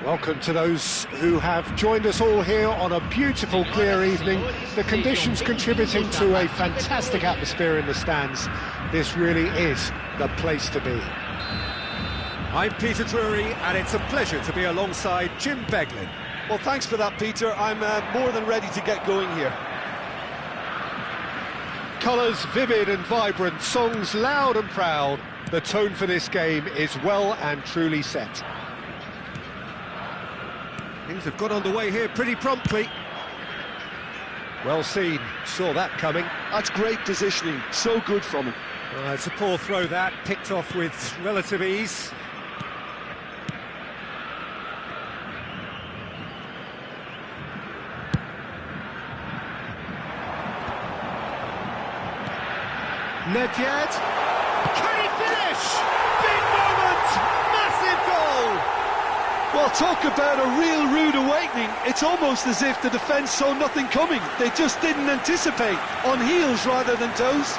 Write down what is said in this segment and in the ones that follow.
Welcome to those who have joined us all here on a beautiful, clear evening. The conditions contributing to a fantastic atmosphere in the stands. This really is the place to be. I'm Peter Drury, and it's a pleasure to be alongside Jim Beglin. Well, thanks for that, Peter. I'm more than ready to get going here. Colours vivid and vibrant, songs loud and proud. The tone for this game is well and truly set. Things have got underway here pretty promptly. Well seen, saw that coming. That's great positioning, so good from him. It's a poor throw that, picked off with relative ease. Nedved, can he finish? Big moment, massive goal! Well, talk about a real rude awakening. It's almost as if the defence saw nothing coming. They just didn't anticipate, on heels rather than toes.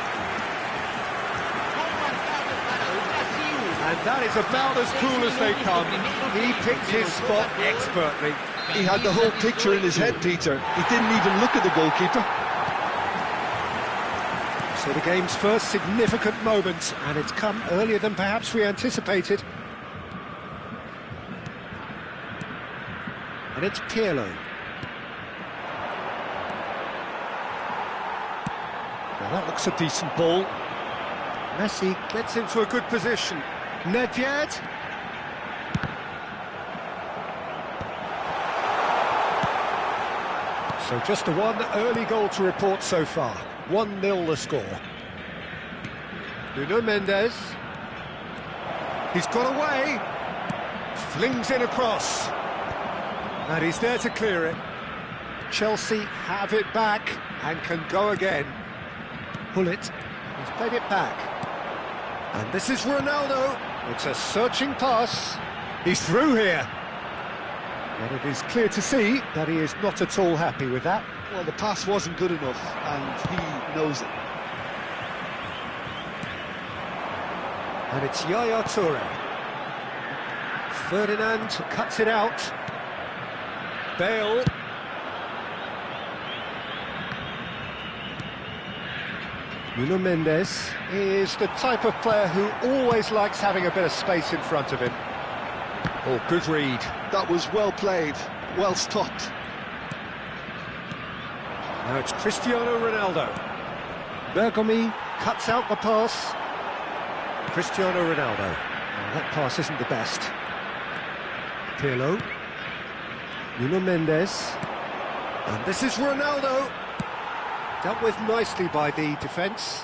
And that is about as cool as they come. He picked his spot expertly. He had the whole picture in his head, Peter. He didn't even look at the goalkeeper. So the game's first significant moment, and it's come earlier than perhaps we anticipated. And it's Pirlo. Now that looks a decent ball. Messi gets into a good position. Nedved. So just the one early goal to report so far. 1-0 the score. Nuno Mendes. He's got away. Flings in across. And he's there to clear it. Chelsea have it back and can go again. Hullet. He's played it back. And this is Ronaldo. It's a searching pass. He's through here. And it is clear to see that he is not at all happy with that. Well, the pass wasn't good enough, and he knows it. And it's Yaya Toure. Ferdinand cuts it out. Bale. Nuno Mendes is the type of player who always likes having a bit of space in front of him. Oh, good read. That was well played, well stopped. Now it's Cristiano Ronaldo. Bergomi cuts out the pass. Cristiano Ronaldo. Oh, that pass isn't the best. Pirlo. Nuno Mendes. And this is Ronaldo. Dealt with nicely by the defence.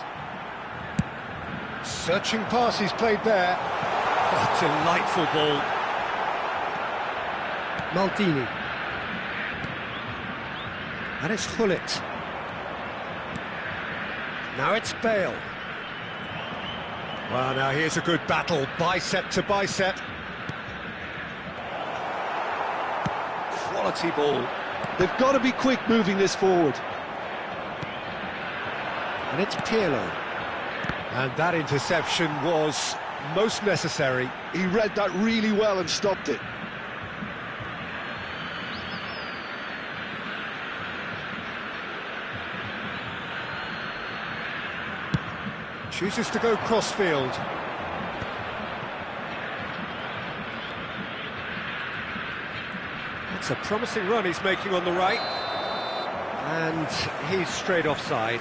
Searching pass he's played there. Oh, delightful ball. Maldini. And it's Hullet. Now it's Bale. Well, now here's a good battle, bicep to bicep. Quality ball. They've got to be quick moving this forward. And it's Pirlo. And that interception was most necessary. He read that really well and stopped it. Chooses to go cross-field. That's a promising run he's making on the right. And he's straight offside.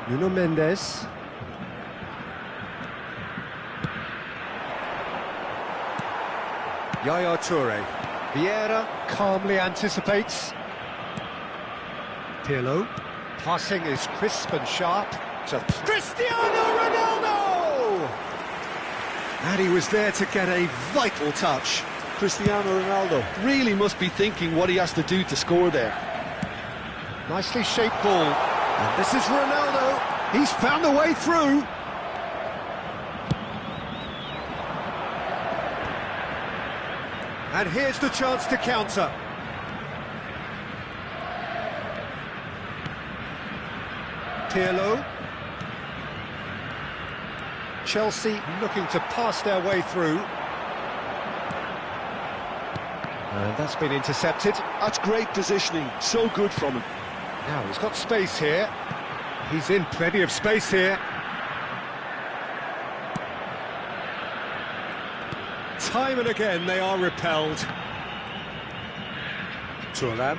Nuno Mendes. Yaya Toure. Vieira calmly anticipates. Pirlo. Passing is crisp and sharp to Cristiano Ronaldo! And he was there to get a vital touch. Cristiano Ronaldo really must be thinking what he has to do to score there. Nicely shaped ball. And this is Ronaldo. He's found a way through. And here's the chance to counter. Pirlo. Chelsea looking to pass their way through. And that's been intercepted. That's great positioning, so good from him. Now he's got space here. He's in plenty of space here. Time and again they are repelled. Turan.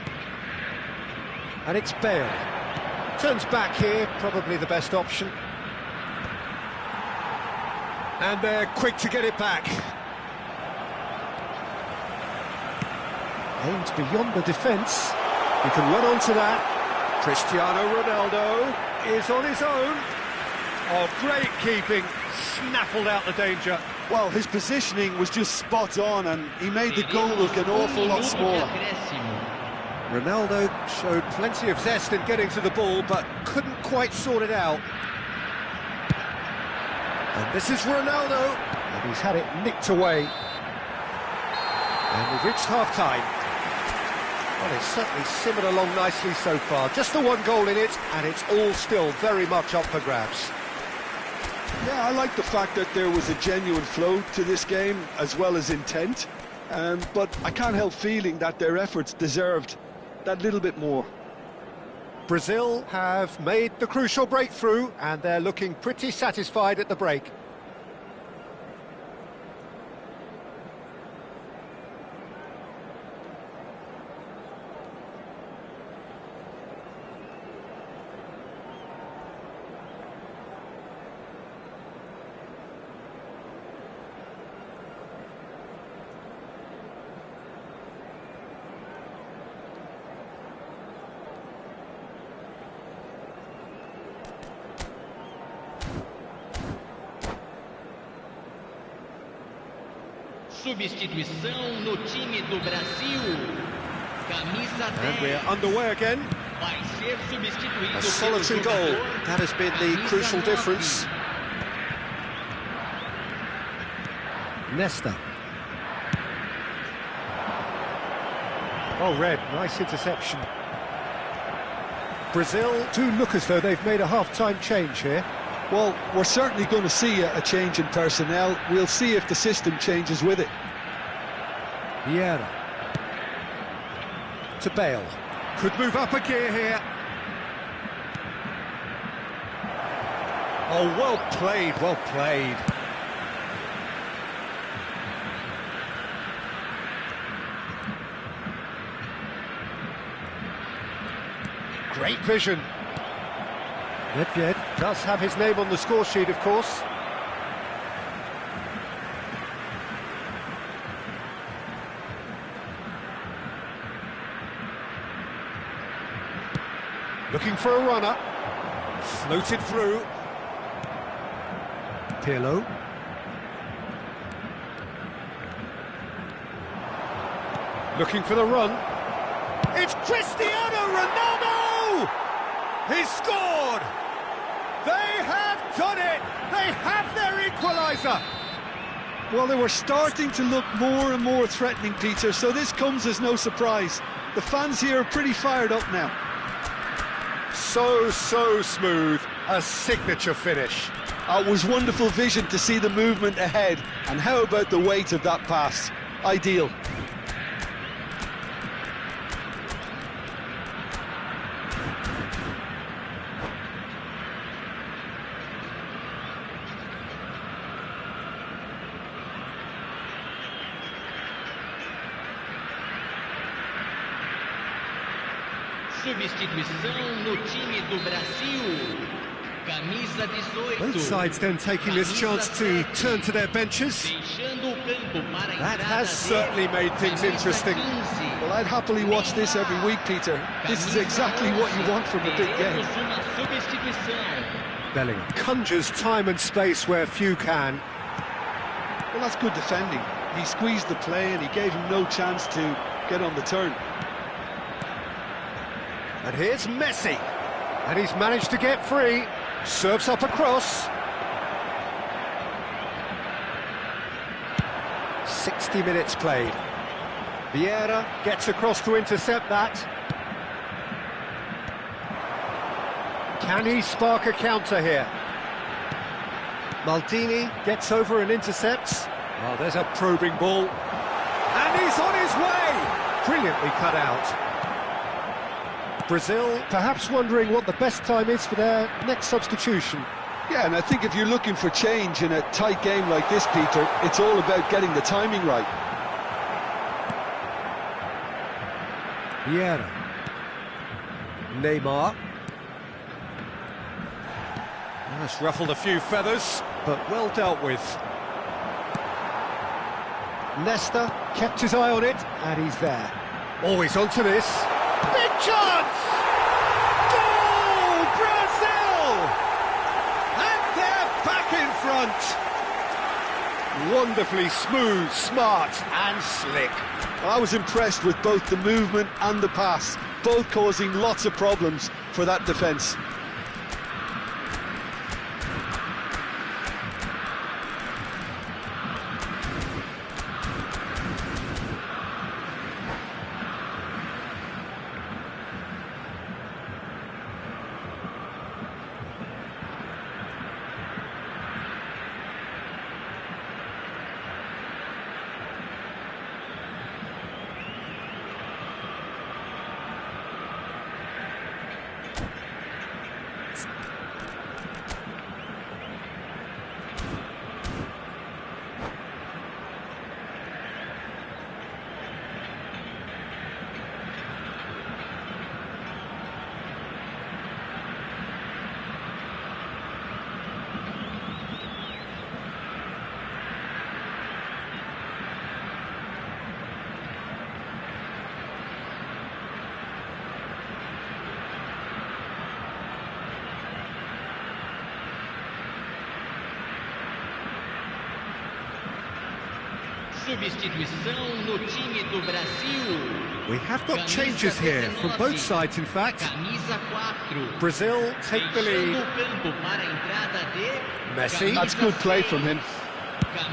And it's Bale. Turns back here, probably the best option. And they're quick to get it back. Aimed beyond the defence. He can run onto that. Cristiano Ronaldo is on his own. Oh, great keeping. Snaffled out the danger. Well, his positioning was just spot on, and he made the goal look an awful lot smaller. Ronaldo showed plenty of zest in getting to the ball, but couldn't quite sort it out. And this is Ronaldo. And he's had it nicked away. And we've reached half-time. Well, it's certainly simmered along nicely so far. Just the one goal in it, and it's all still very much up for grabs. Yeah, I like the fact that there was a genuine flow to this game, as well as intent. But I can't help feeling that their efforts deserved that little bit more. Brazil have made the crucial breakthrough, and they're looking pretty satisfied at the break. Substituição no time do Brasil. Camisa 10. And we're underway again. Vai ser substituído A solitary pelo goal. jogador, That has been the camisa crucial 9. difference. Nesta. Oh, Red, nice interception. Brazil do look as though they've made a half-time change here. Well, we're certainly going to see a change in personnel. We'll see if the system changes with it. Vieira. To Bale. Could move up a gear here. Oh, well played, well played. Great vision. Nedved does have his name on the score sheet, of course. Looking for a runner. Floated through. Pirlo. Looking for the run. It's Cristiano Ronaldo! He's scored! They have done it! They have their equaliser! Well, they were starting to look more and more threatening, Peter, so this comes as no surprise. The fans here are pretty fired up now. So smooth. A signature finish. It was wonderful vision to see the movement ahead, and how about the weight of that pass? Ideal. Substituição no time do Brasil. Camisa 18. Both sides then taking this chance to turn to their benches. Deixando o campo para a That entrada has de certainly made things camisa interesting. 15. Well, I'd happily watch this every week, Peter. This is exactly what you want from a big game. Teremos uma substituição. Bellingham conjures time and space where few can. Well, that's good defending. He squeezed the play and he gave him no chance to get on the turn. And here's Messi. And he's managed to get free. Serves up a cross. 60 minutes played. Vieira gets across to intercept that. Can he spark a counter here? Maldini gets over and intercepts. Oh, there's a probing ball. And he's on his way! Brilliantly cut out. Brazil perhaps wondering what the best time is for their next substitution. Yeah, and I think if you're looking for change in a tight game like this, Peter, it's all about getting the timing right. Vieira. Neymar. That's ruffled a few feathers, but well dealt with. Nesta kept his eye on it, and he's there. Always onto this. Big chance! Goal! Brazil! And they're back in front. Wonderfully smooth, smart and slick. I was impressed with both the movement and the pass, both causing lots of problems for that defence. Substituição no time do Brasil. We have got changes here from both sides, in fact. Camisa 4. Brazil take the lead. Deixando o campo para a entrada de Messi. That's good play from him.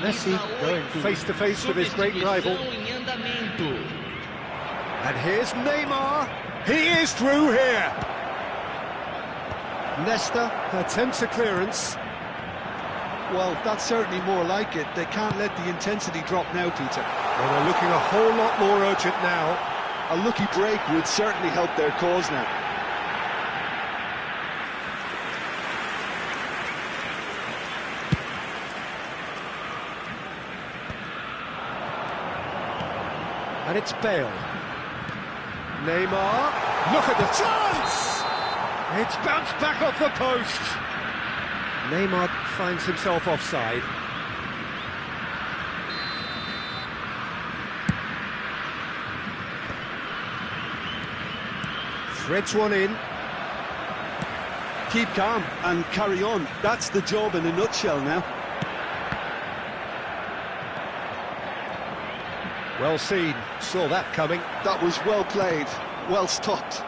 Messi going face to face with his great rival. Substituição em andamento. And here's Neymar. He is through here. Nesta attempts a clearance. Well, that's certainly more like it. They can't let the intensity drop now, Peter. Well, they're looking a whole lot more urgent now. A lucky break would certainly help their cause now. And it's Bale. Neymar. Look at the chance! It's bounced back off the post. Neymar finds himself offside. Threads one in. Keep calm and carry on. That's the job in a nutshell now. Well seen. Saw that coming. That was well played, well stopped.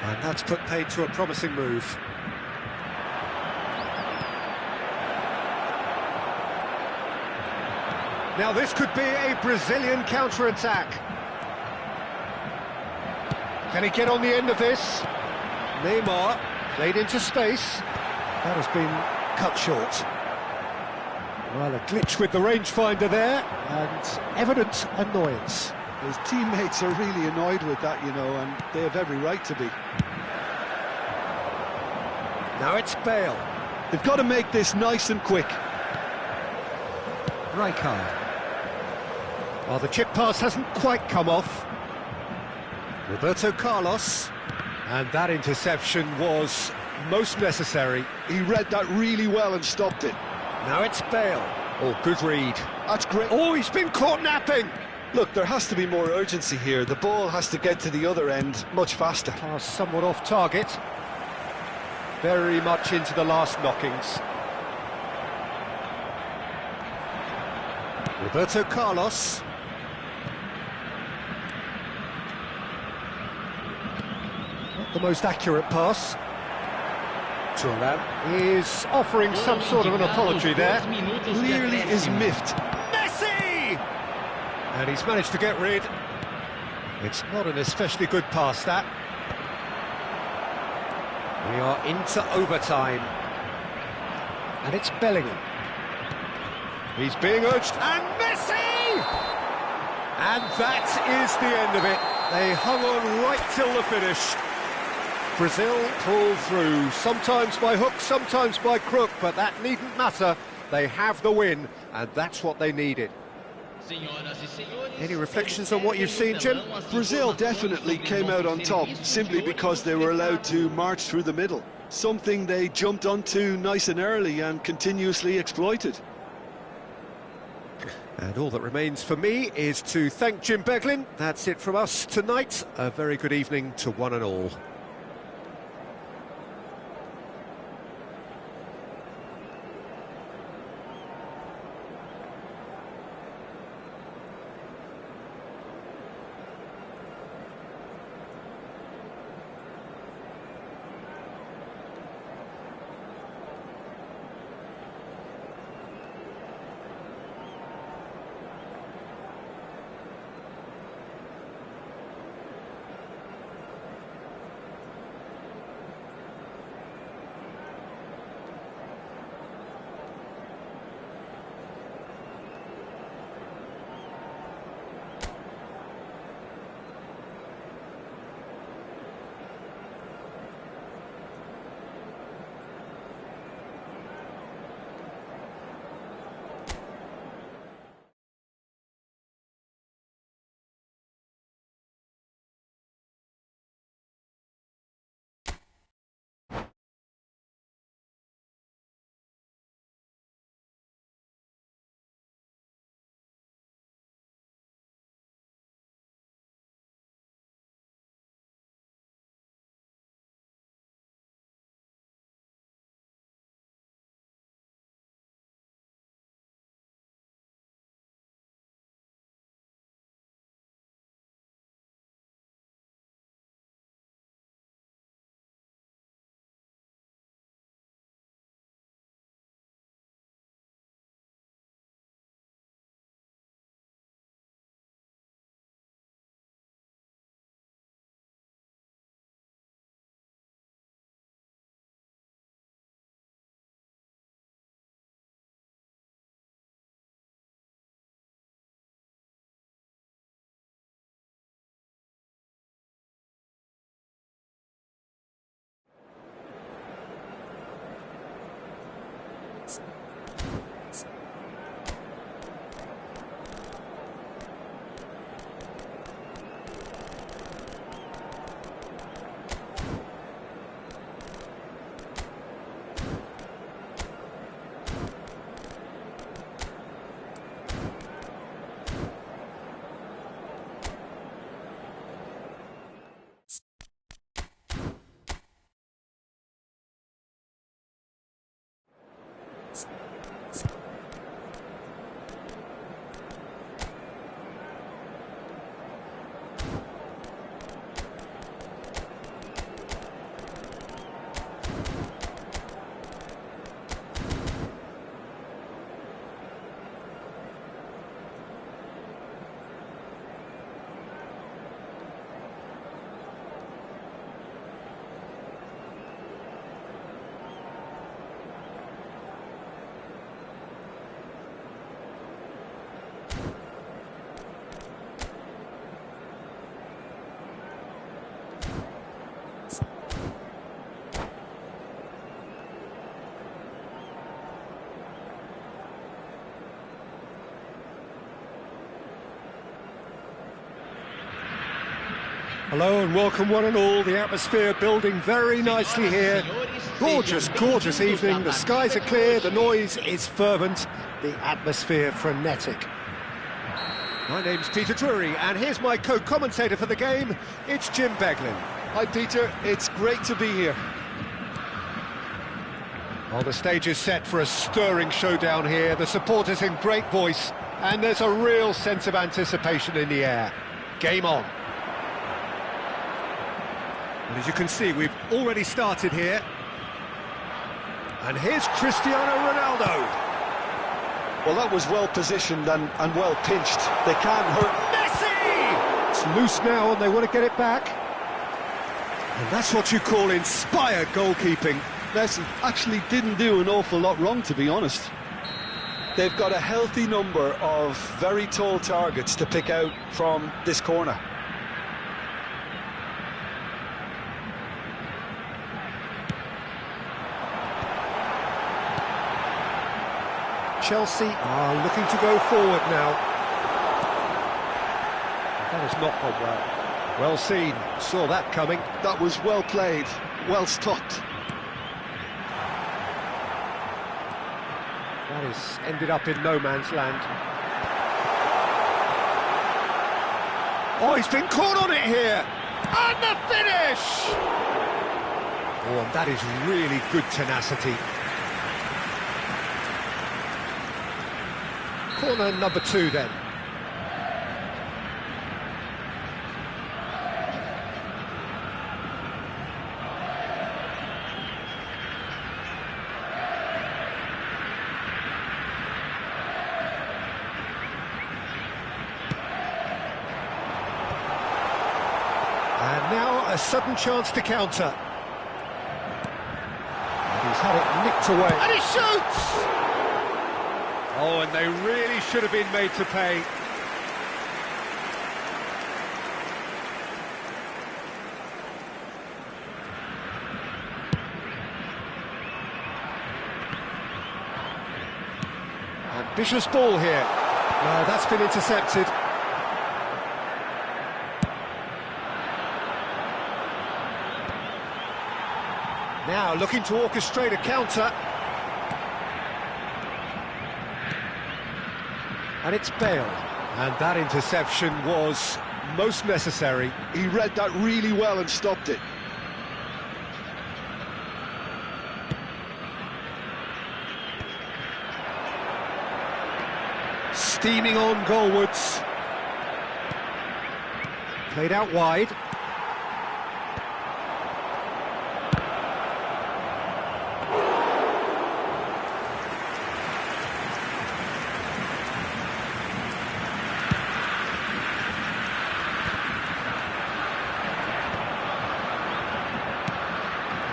And that's put paid to a promising move. Now this could be a Brazilian counter-attack. Can he get on the end of this? Neymar played into space. That has been cut short. Well, a glitch with the rangefinder there, and evident annoyance. His teammates are really annoyed with that, you know, and they have every right to be. Now it's Bale. They've got to make this nice and quick. Rijkaard. Oh, the chip pass hasn't quite come off. Roberto Carlos. And that interception was most necessary. He read that really well and stopped it. Now it's Bale. Oh, good read. That's great. Oh, he's been caught napping. Look, there has to be more urgency here. The ball has to get to the other end much faster. Pass somewhat off target. Very much into the last knockings. Roberto Carlos. Not the most accurate pass. Thuram is offering some sort of an apology there. Clearly is miffed. Messi! And he's managed to get rid. It's not an especially good pass, that. We are into overtime. And it's Bellingham. He's being urged, and Messi! And that is the end of it. They hung on right till the finish. Brazil pulled through, sometimes by hook, sometimes by crook, but that needn't matter. They have the win, and that's what they needed. Any reflections on what you've seen, Jim? Brazil definitely came out on top simply because they were allowed to march through the middle. Something they jumped onto nice and early and continuously exploited. And all that remains for me is to thank Jim Beglin. That's it from us tonight. A very good evening to one and all. Hello and welcome one and all. The atmosphere building very nicely here. Gorgeous, gorgeous evening. The skies are clear, the noise is fervent, the atmosphere frenetic. My name's Peter Drury, and here's my co-commentator for the game. It's Jim Beglin. Hi Peter, it's great to be here. Well, the stage is set for a stirring showdown here. The supporters in great voice, and there's a real sense of anticipation in the air. Game on. And as you can see, we've already started here. And here's Cristiano Ronaldo. Well, that was well positioned and well pinched. They can't hurt. Messi! It's loose now and they want to get it back. And that's what you call inspired goalkeeping. Messi actually didn't do an awful lot wrong, to be honest. They've got a healthy number of very tall targets to pick out from this corner. Chelsea are looking to go forward now. That has not gone well. Well seen, saw that coming. That was well played, well stopped. That has ended up in no man's land. Oh, he's been caught on it here! And the finish! Oh, and that is really good tenacity. Corner number 2 then. And now a sudden chance to counter. And he's had it nicked away. And he shoots! Oh, and they really should have been made to pay. Ambitious ball here. No, that's been intercepted. Now looking to orchestrate a counter. And it's Bale. And that interception was most necessary. He read that really well and stopped it. Steaming on goalwards. Played out wide.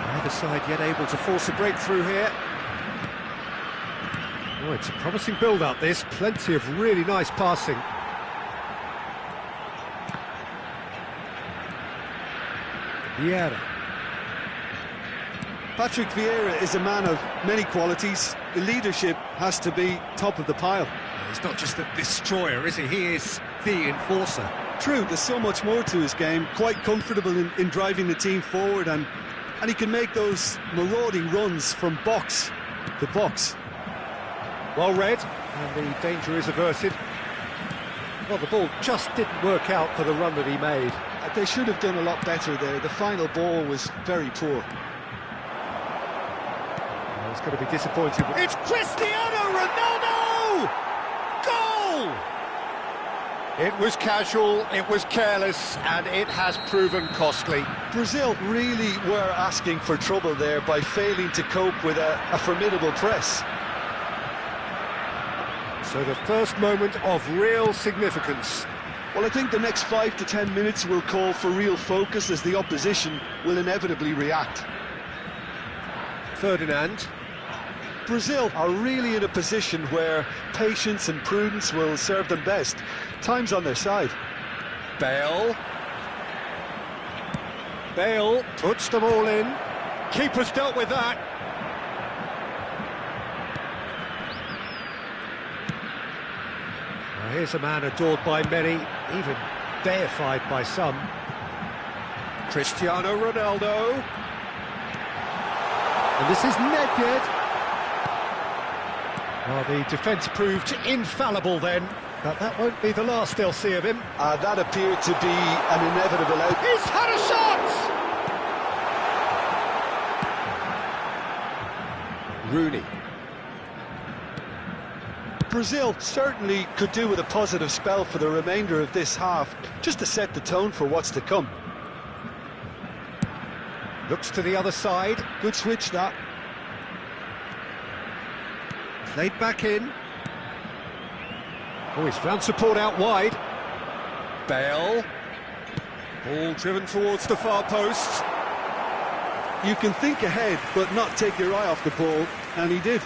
Neither side yet able to force a breakthrough here. Oh, it's a promising build-up, this. Plenty of really nice passing. Vieira. Patrick Vieira is a man of many qualities. The leadership has to be top of the pile. He's not just a destroyer, is he? He is the enforcer. True, there's so much more to his game. Quite comfortable in driving the team forward, and he can make those marauding runs from box to box. Well read, and the danger is averted. Well, the ball just didn't work out for the run that he made. They should have done a lot better there. The final ball was very poor. Well, it's going to be disappointing. It's Cristiano Ronaldo! Goal! It was casual, it was careless, and it has proven costly. Brazil really were asking for trouble there by failing to cope with a formidable press. So the first moment of real significance. Well, I think the next 5 to 10 minutes will call for real focus as the opposition will inevitably react. Ferdinand. Brazil are really in a position where patience and prudence will serve them best. Time's on their side. Bale. Bale puts them all in. Keeper's dealt with that. Well, here's a man adored by many, even deified by some. Cristiano Ronaldo. And this is Nedved. Well, the defence proved infallible then, but that won't be the last they'll see of him. That appeared to be an inevitable out. He's had a shot! Rooney. Brazil certainly could do with a positive spell for the remainder of this half, just to set the tone for what's to come. Looks to the other side. Good switch, that. Played back in. Oh, he's found support out wide. Bale. Ball driven towards the far post. You can think ahead, but not take your eye off the ball, and he did.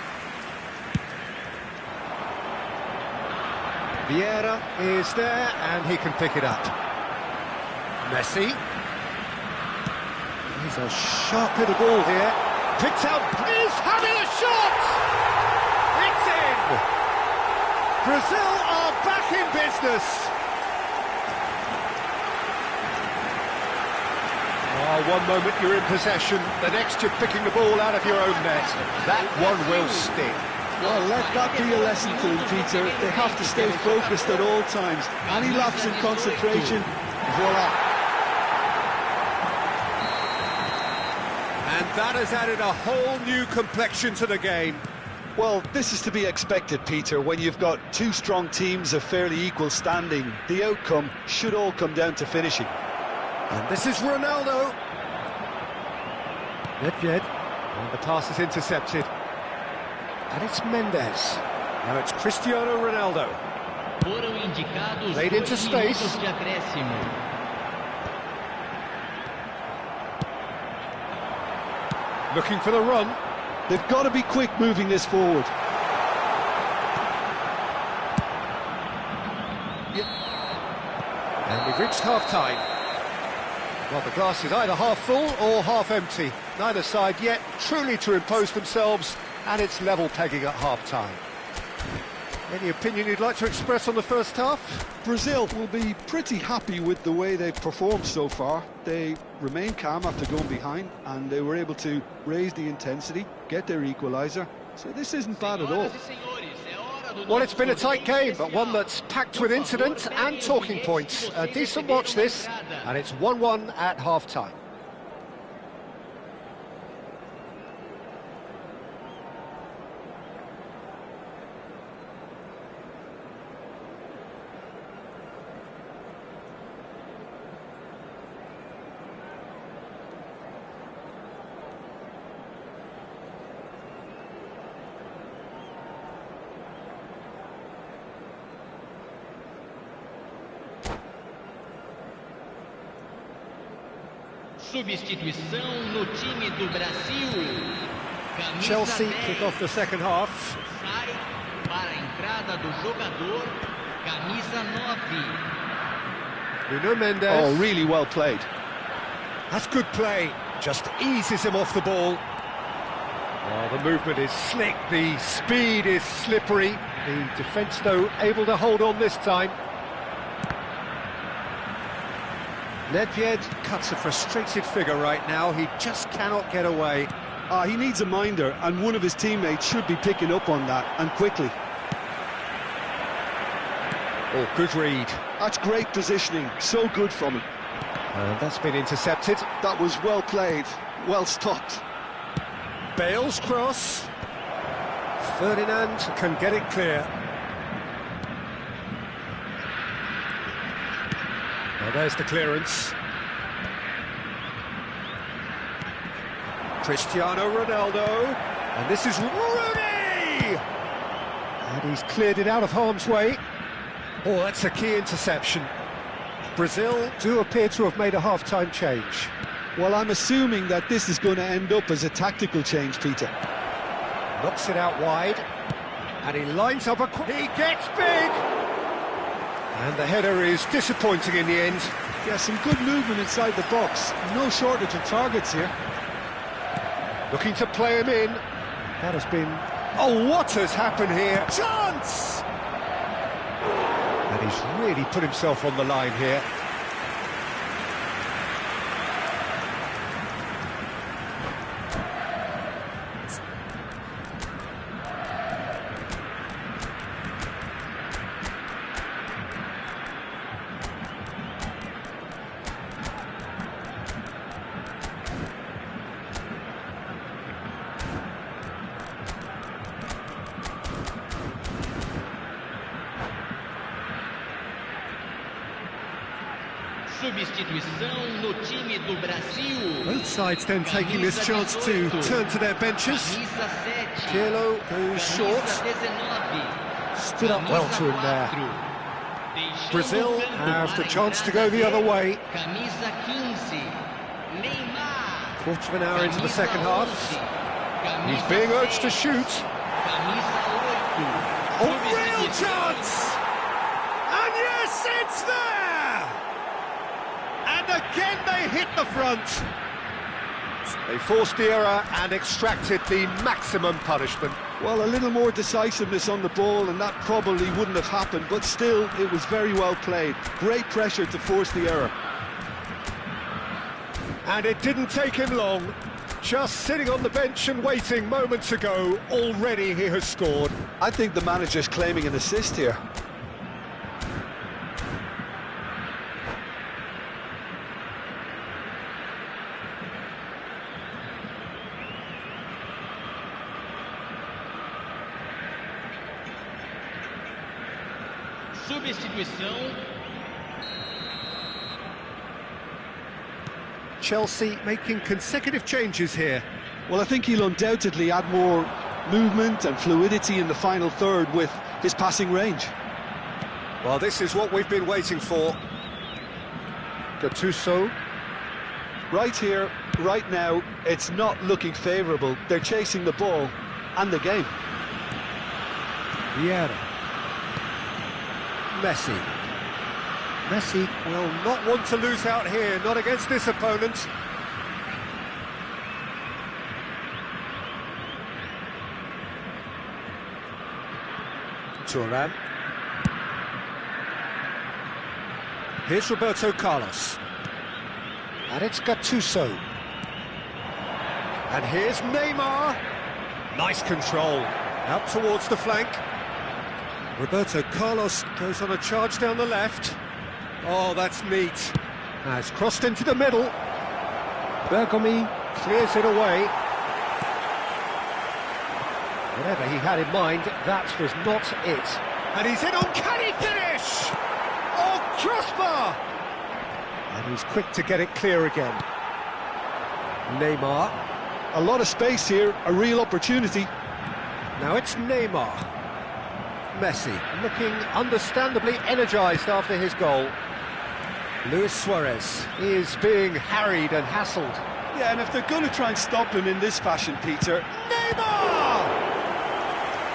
Vieira is there, and he can pick it up. Messi. He's a sharp hit of ball here. Picked out, is having a shot! It's in! Brazil are back in business. Oh, one moment you're in possession, the next you're picking the ball out of your own net. That one will stick. Well, let that be a lesson to them, Peter. They have to stay focused at all times. Any lapse in concentration, voila. And that has added a whole new complexion to the game. Well, this is to be expected, Peter, when you've got two strong teams of fairly equal standing. The outcome should all come down to finishing. And this is Ronaldo. Nedved. And the pass is intercepted. And it's Mendes. Now it's Cristiano Ronaldo. Played into space. Looking for the run. They've got to be quick moving this forward. Yep. And we've reached half-time. Well, the glass is either half full or half empty. Neither side yet truly to impose themselves, and it's level pegging at half-time. Any opinion you'd like to express on the first half? Brazil will be pretty happy with the way they've performed so far. They remain calm after going behind, and they were able to raise the intensity, get their equaliser. So this isn't bad at all. Well, it's been a tight game, but one that's packed with incident and talking points. A decent watch this, and it's 1-1 at half-time. Substituição no time do Brasil. Chelsea kick off the second half. Sai para a entrada do jogador, camisa 9. Nuno Mendes. Oh, really well played. That's good play. Just eases him off the ball. Oh, the movement is slick, the speed is slippery. The defence, though, able to hold on this time. Nedved cuts a frustrated figure right now. He just cannot get away. He needs a minder, and one of his teammates should be picking up on that, and quickly. Oh, good read. That's great positioning, so good from him. And that's been intercepted. That was well played, well stopped. Bale's cross. Ferdinand can get it clear. Now there's the clearance. Cristiano Ronaldo. And this is Rooney! And he's cleared it out of harm's way. Oh, that's a key interception. Brazil do appear to have made a half-time change. Well, I'm assuming that this is going to end up as a tactical change, Peter. Knocks it out wide. And he lines up a... He gets big! And the header is disappointing in the end. Yeah, some good movement inside the box. No shortage of targets here. Looking to play him in. That has been... Oh, what has happened here? Chance! And he's really put himself on the line here. Substituição no time do Brasil. Both sides then taking this chance to turn to their benches. Pirlo goes short. Stood up well to him there. Brazil have the chance to go the other way. Quarter of an hour into the second half. He's being urged to shoot. A real chance! And yes, it's there! And again they hit the front. They forced the error and extracted the maximum punishment. Well, a little more decisiveness on the ball and that probably wouldn't have happened, but still, it was very well played. Great pressure to force the error. And it didn't take him long. Just sitting on the bench and waiting moments ago, already he has scored. I think the manager's claiming an assist here. Substituição. Chelsea making consecutive changes here. Well, I think he'll undoubtedly add more movement and fluidity in the final third with his passing range. Well, this is what we've been waiting for. Gattuso. Right here, right now, it's not looking favourable. They're chasing the ball and the game. Vieira. Messi. Messi will not want to lose out here, not against this opponent. Thuram. Here's Roberto Carlos. And it's Gattuso. And here's Neymar. Nice control. Out towards the flank. Roberto Carlos goes on a charge down the left. Oh, that's neat. Now it's crossed into the middle. Bergomi clears it away. Whatever he had in mind, that was not it. And he's in, uncanny finish! Oh, crossbar! And he's quick to get it clear again. Neymar. A lot of space here, a real opportunity. Now it's Neymar. Messi looking understandably energised after his goal. Luis Suarez is being harried and hassled. Yeah, and if they're going to try and stop him in this fashion, Peter... Neymar!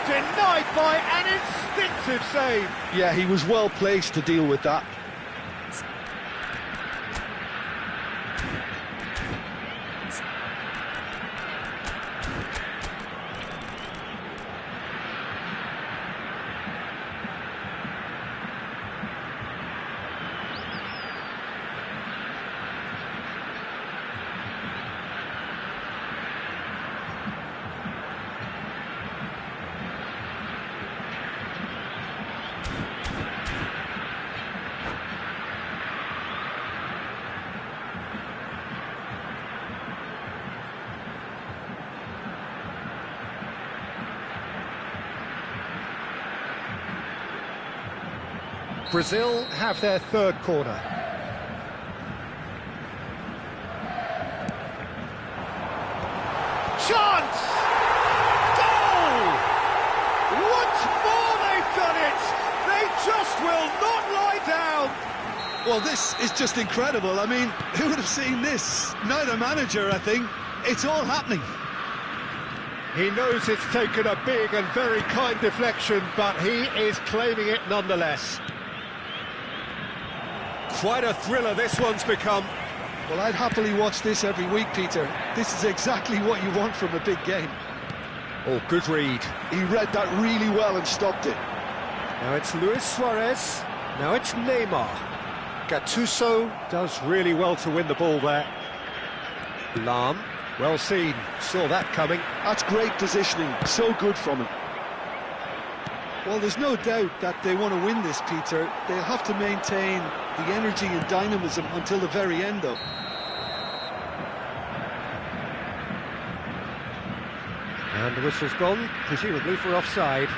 Denied by an instinctive save. Yeah, he was well placed to deal with that. Brazil have their third corner. Chance! Goal! Once more they've done it! They just will not lie down! Well, this is just incredible. I mean, who would have seen this? Neither manager, I think. It's all happening. He knows it's taken a big and very kind deflection, but he is claiming it nonetheless. Quite a thriller this one's become. Well, I'd happily watch this every week, Peter. This is exactly what you want from a big game. Oh, good read. He read that really well and stopped it. Now it's Luis Suarez. Now it's Neymar. Gattuso does really well to win the ball there. Lahm, well seen. Saw that coming. That's great positioning. So good from him. Well, there's no doubt that they want to win this, Peter. They'll have to maintain the energy and dynamism until the very end, though. And the whistle's gone, presumably for offside.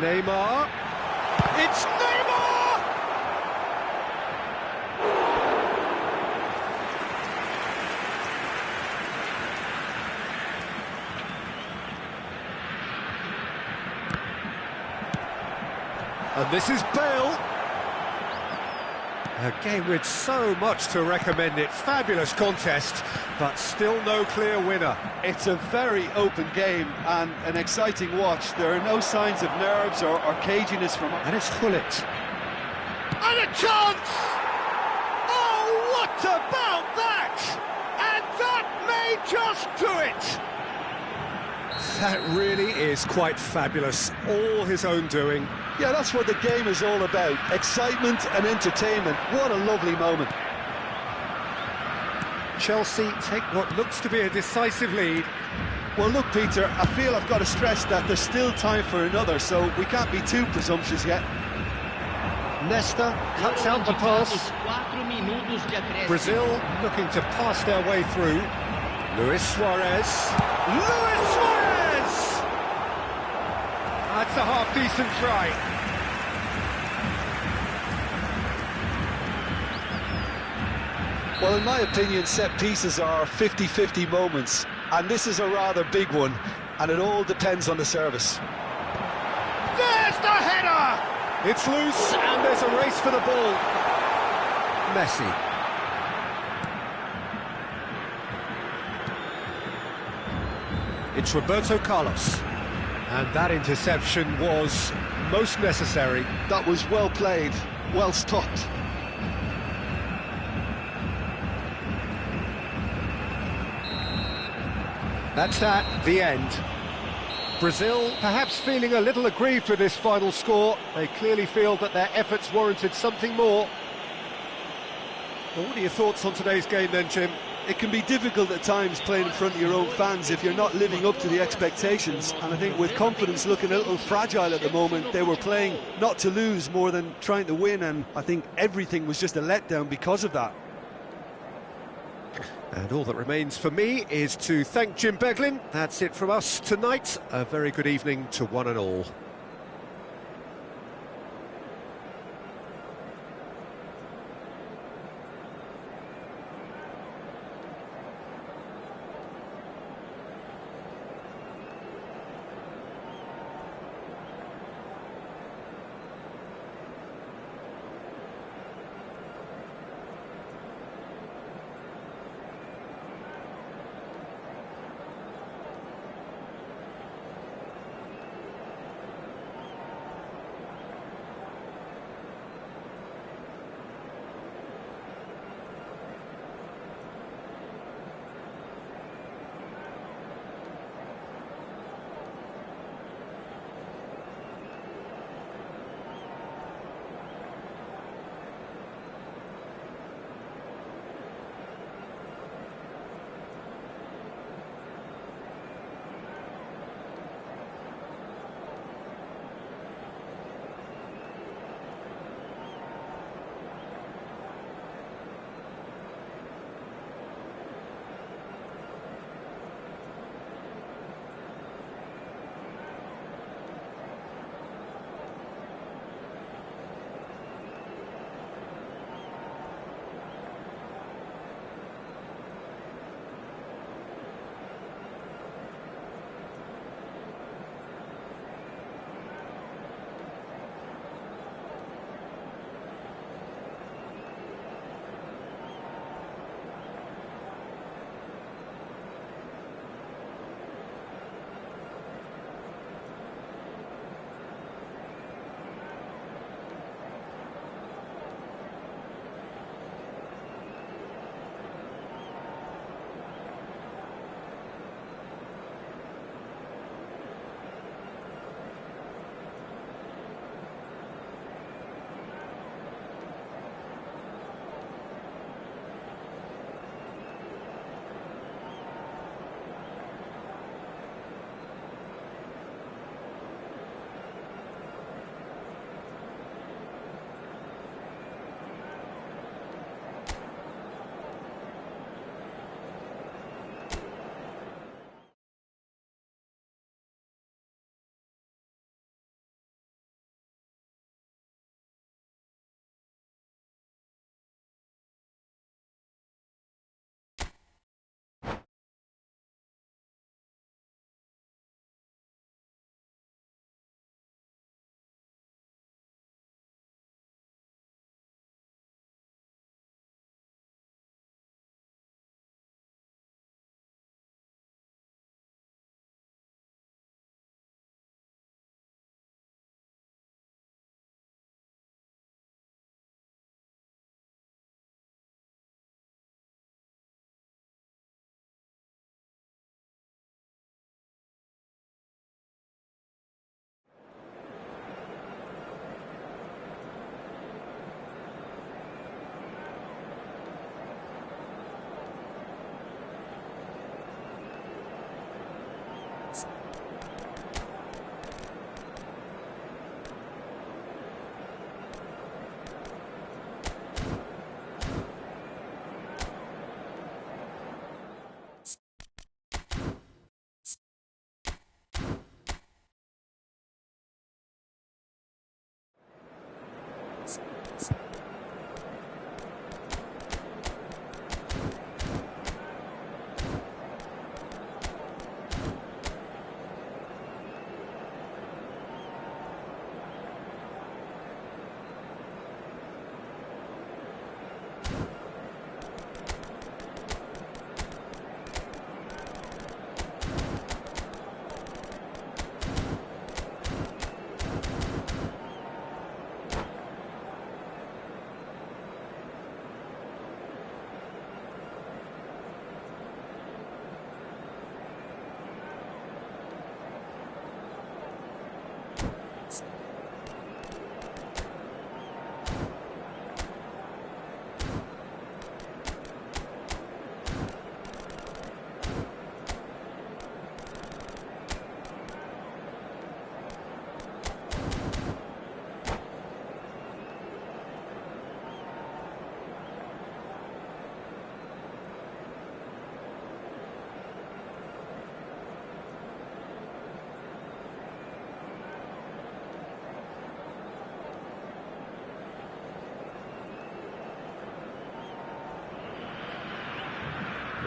Neymar. It's Neymar! And this is Bale. A game with so much to recommend it. Fabulous contest, but still no clear winner. It's a very open game and an exciting watch. There are no signs of nerves or caginess from... And it's Hullet. And a chance! Oh, what about that? And that may just do it! That really is quite fabulous. All his own doing. Yeah, that's what the game is all about. Excitement and entertainment. What a lovely moment. Chelsea take what looks to be a decisive lead. Well, look, Peter, I feel I've got to stress that there's still time for another, so we can't be too presumptuous yet. Nesta cuts out the pass. Brazil looking to pass their way through. Luis Suarez. Luis Suarez! That's a half-decent try. Well, in my opinion, set pieces are 50-50 moments, and this is a rather big one, and it all depends on the service. There's the header! It's loose, and there's a race for the ball. Messi. It's Roberto Carlos. And that interception was most necessary. That was well played, well stopped. That's that, the end. Brazil perhaps feeling a little aggrieved with this final score. They clearly feel that their efforts warranted something more. Well, what are your thoughts on today's game then, Jim? It can be difficult at times playing in front of your own fans if you're not living up to the expectations, and I think with confidence looking a little fragile at the moment, they were playing not to lose more than trying to win, and I think everything was just a letdown because of that. And all that remains for me is to thank Jim Beglin. That's it from us tonight. A very good evening to one and all.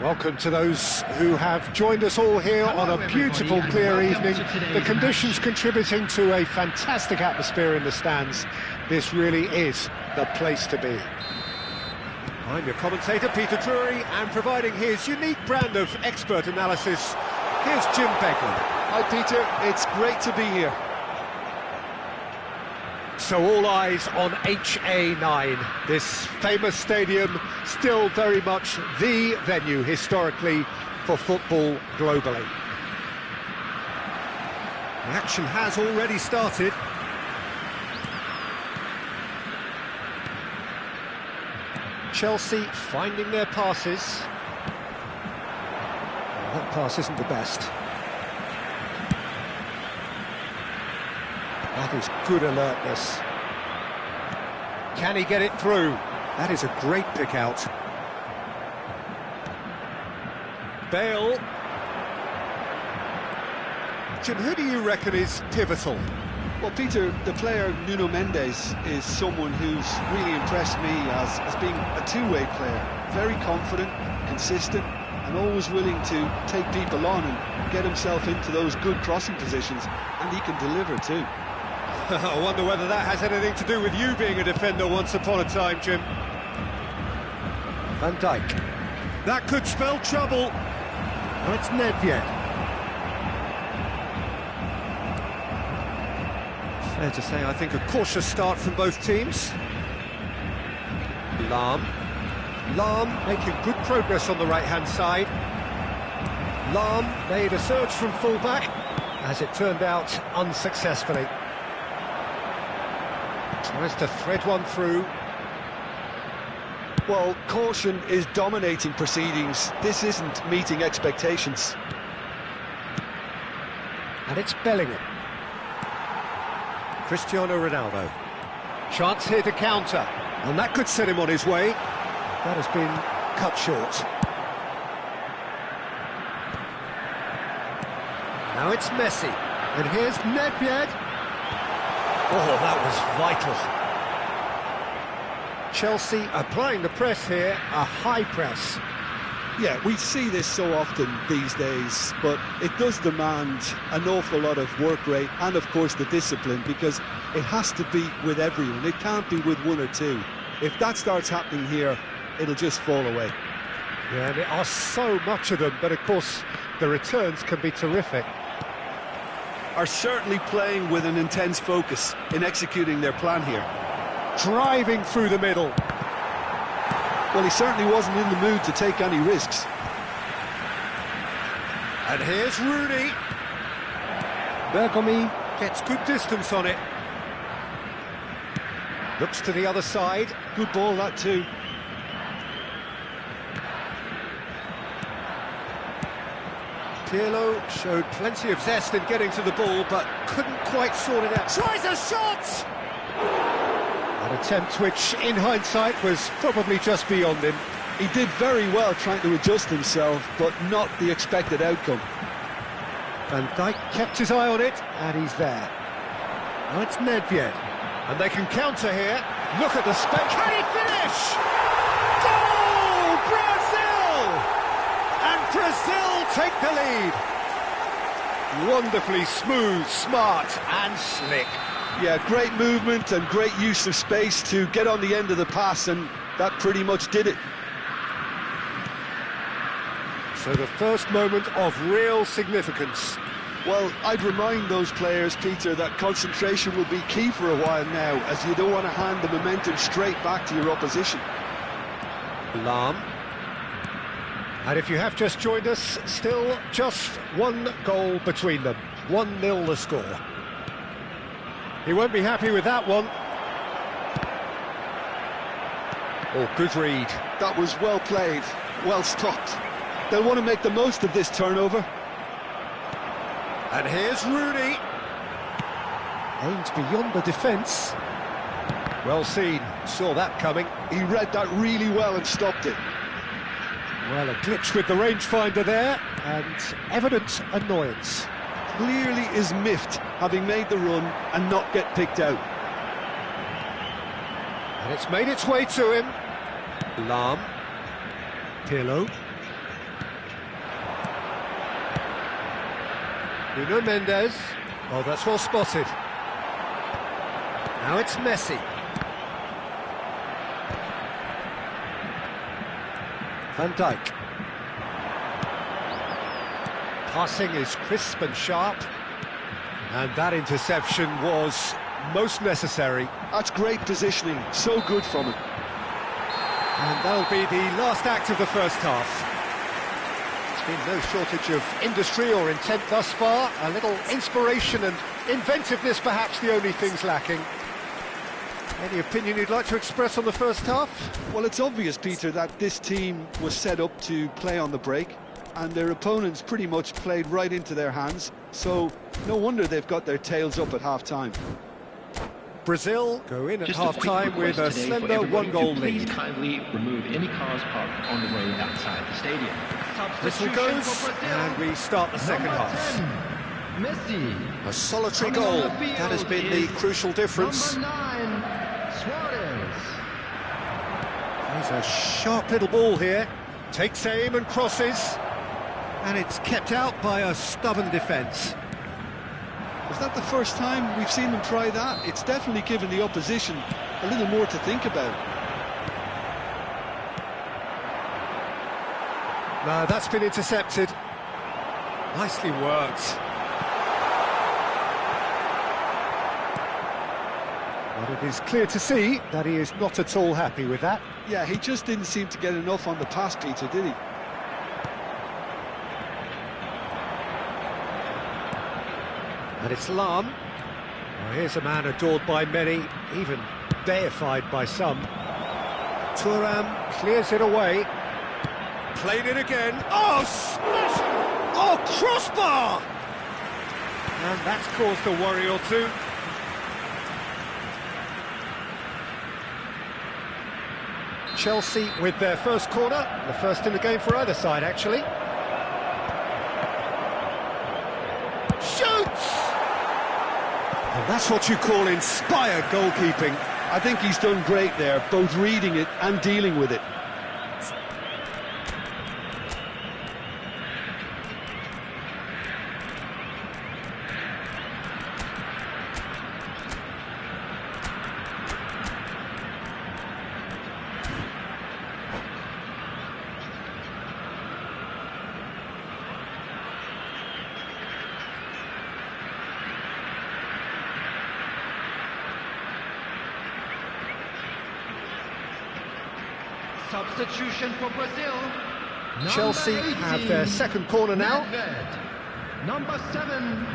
Welcome to those who have joined us all here on a beautiful, clear evening. The conditions contributing to a fantastic atmosphere in the stands. This really is the place to be. I'm your commentator, Peter Drury, and providing his unique brand of expert analysis, here's Jim Beglin. Hi Peter, it's great to be here. So all eyes on HA9, this famous stadium, still very much the venue historically for football globally. The action has already started. Chelsea finding their passes. Well, that pass isn't the best. That is good alertness. Can he get it through? That is a great pick out. Bale. Jim, who do you reckon is pivotal? Well, Peter, the player Nuno Mendes is someone who's really impressed me as being a two-way player. Very confident, consistent, and always willing to take people on and get himself into those good crossing positions, and he can deliver too. I wonder whether that has anything to do with you being a defender once upon a time, Jim. Van Dijk. That could spell trouble. Oh, it's Nedved. Fair to say, I think a cautious start from both teams. Lahm making good progress on the right-hand side. Lahm made a surge from full-back, as it turned out unsuccessfully. Tries to thread one through. Well, caution is dominating proceedings. This isn't meeting expectations. And it's Bellingham. Cristiano Ronaldo. Chance here to counter. And that could set him on his way. That has been cut short. Now it's Messi. And here's Nedved. Oh, that was vital. Chelsea applying the press here, a high press. Yeah, we see this so often these days, but it does demand an awful lot of work rate and, of course, the discipline, because it has to be with everyone. It can't be with one or two. If that starts happening here, it'll just fall away. Yeah, and there are so much of them, but, of course, the returns can be terrific. Are certainly playing with an intense focus in executing their plan here. Driving through the middle. Well, he certainly wasn't in the mood to take any risks. And here's Rooney. Bergomi gets good distance on it. Looks to the other side. Good ball, that too. Pirlo showed plenty of zest in getting to the ball, but couldn't quite sort it out. Tries a shot! An attempt which, in hindsight, was probably just beyond him. He did very well trying to adjust himself, but not the expected outcome. Van Dijk kept his eye on it, and he's there. Now it's Nedved, and they can counter here. Look at the space. Can he finish? Goal! Brazil! And Brazil take the lead. Wonderfully smooth, smart and slick. Yeah, great movement and great use of space to get on the end of the pass, and that pretty much did it. So the first moment of real significance. Well, I'd remind those players, Peter, that concentration will be key for a while now, as you don't want to hand the momentum straight back to your opposition. Lahm. And if you have just joined us, still just one goal between them. 1-0 the score. He won't be happy with that one. Oh, good read. That was well played, well stopped. They'll want to make the most of this turnover. And here's Rooney. Aimed beyond the defence. Well seen, saw that coming. He read that really well and stopped it. Well, a glitch with the rangefinder there, and evident annoyance. Clearly is miffed, having made the run and not get picked out. And it's made its way to him. Lahm. Pirlo. Nuno Mendes. Oh, that's well spotted. Now it's Messi. Van Dijk. Passing is crisp and sharp. And that interception was most necessary. That's great positioning, so good from him. And that'll be the last act of the first half. There's been no shortage of industry or intent thus far. A little inspiration and inventiveness, perhaps the only things lacking. Any opinion you'd like to express on the first half? Well, it's obvious, Peter, that this team was set up to play on the break, and their opponents pretty much played right into their hands, so no wonder they've got their tails up at half-time. Brazil go in at half-time with a slender one-goal lead. Please kindly remove any cars parked on the road outside the stadium. Whistle goes, and we start the second half. Messi. A solitary goal, that has been the crucial difference. Number 9, Suarez. There's a sharp little ball here. Takes aim and crosses. And it's kept out by a stubborn defence. Is that the first time we've seen them try that? It's definitely given the opposition a little more to think about. No, that's been intercepted. Nicely worked. But it is clear to see that he is not at all happy with that. Yeah, he just didn't seem to get enough on the pass, Peter, did he? And it's Lahm. Well, here's a man adored by many, even deified by some. Thuram clears it away. Played it again. Oh, smash! Oh, crossbar! And that's caused a worry or two. Chelsea with their first corner, the first in the game for either side, actually. Shoots! And that's what you call inspired goalkeeping. I think he's done great there, both reading it and dealing with it. Substitution for Brazil. Chelsea have their second corner now. Nedved. Number 7,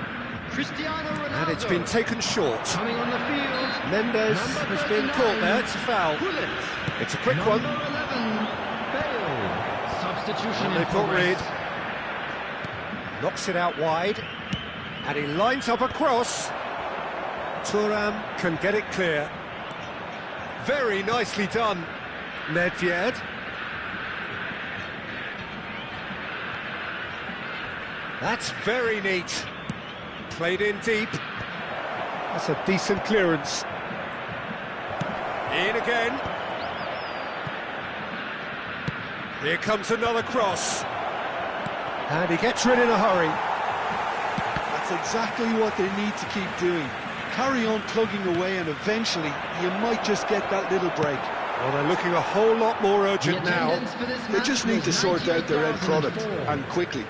Cristiano Ronaldo. And it's been taken short. Coming on the field. Mendes Number has been 39, caught there, it's a foul. Gullit. It's a quick Number one. 11, Bale. Substitution And in they've got progress. Reed. Knocks it out wide. And he lines up a cross. Thuram can get it clear. Very nicely done. Nedved. That's very neat. Played in deep. That's a decent clearance. In again. Here comes another cross. And he gets rid in a hurry. That's exactly what they need to keep doing. Carry on plugging away, and eventually you might just get that little break. Well, they're looking a whole lot more urgent now. They just need to sort out their end product, and quickly.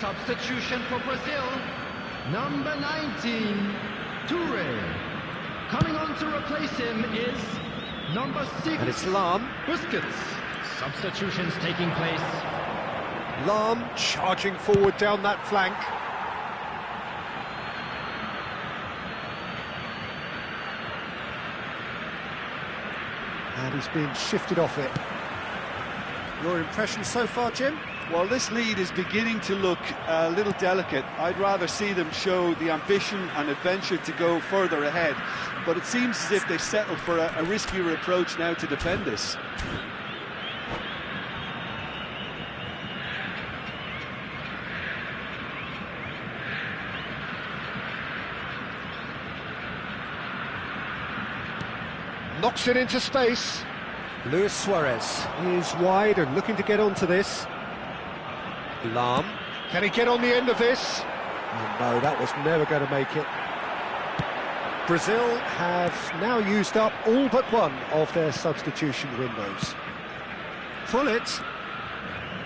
Substitution for Brazil. Number 19, Toure. Coming on to replace him is number 6. And it's Lahm. Busquets. Substitutions taking place. Lahm charging forward down that flank. And he's been shifted off it. Your impression so far, Jim? Well, this lead is beginning to look a little delicate. I'd rather see them show the ambition and adventure to go further ahead. But it seems as if they settled for a riskier approach now to defend this. Knocks it into space. Luis Suarez is wide and looking to get onto this. Lahm. Can he get on the end of this? Oh, no, that was never going to make it. Brazil have now used up all but one of their substitution windows. Pull it.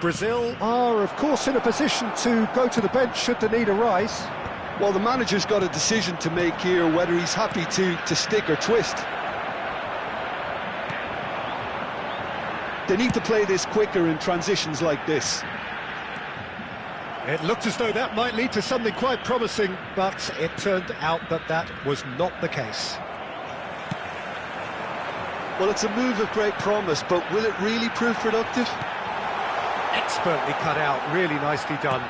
Brazil are, of course, in a position to go to the bench should the need arise. Well, the manager's got a decision to make here, whether he's happy to stick or twist. They need to play this quicker in transitions like this. It looked as though that might lead to something quite promising, but it turned out that that was not the case. Well, it's a move of great promise, but will it really prove productive? Expertly cut out, really nicely done.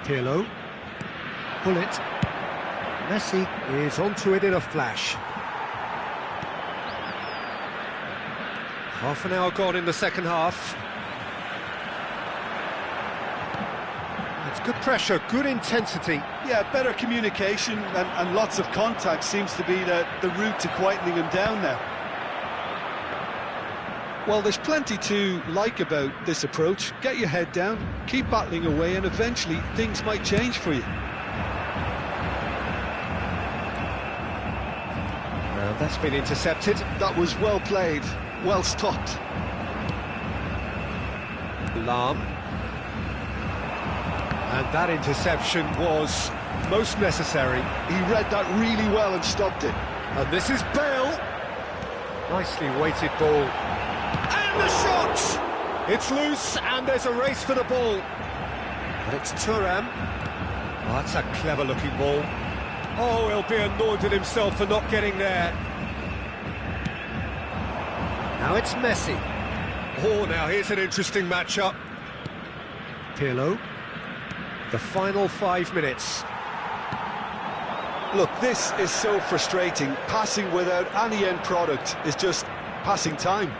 Pirlo. Pull it. Messi is onto it in a flash. Half an hour gone in the second half. It's good pressure, good intensity. Yeah, better communication and lots of contact seems to be the route to quietening him down now. Well, there's plenty to like about this approach. Get your head down, keep battling away, and eventually things might change for you. That's been intercepted. That was well played. Well stopped. Lahm. And that interception was most necessary. He read that really well and stopped it. And this is Bale. Nicely weighted ball. And the shot! It's loose and there's a race for the ball. But it's Thuram. Oh, that's a clever-looking ball. Oh, he'll be annoyed with himself for not getting there. Now it's Messi. Oh, now here's an interesting matchup. Pirlo. The final 5 minutes. Look, this is so frustrating. Passing without any end product is just passing time.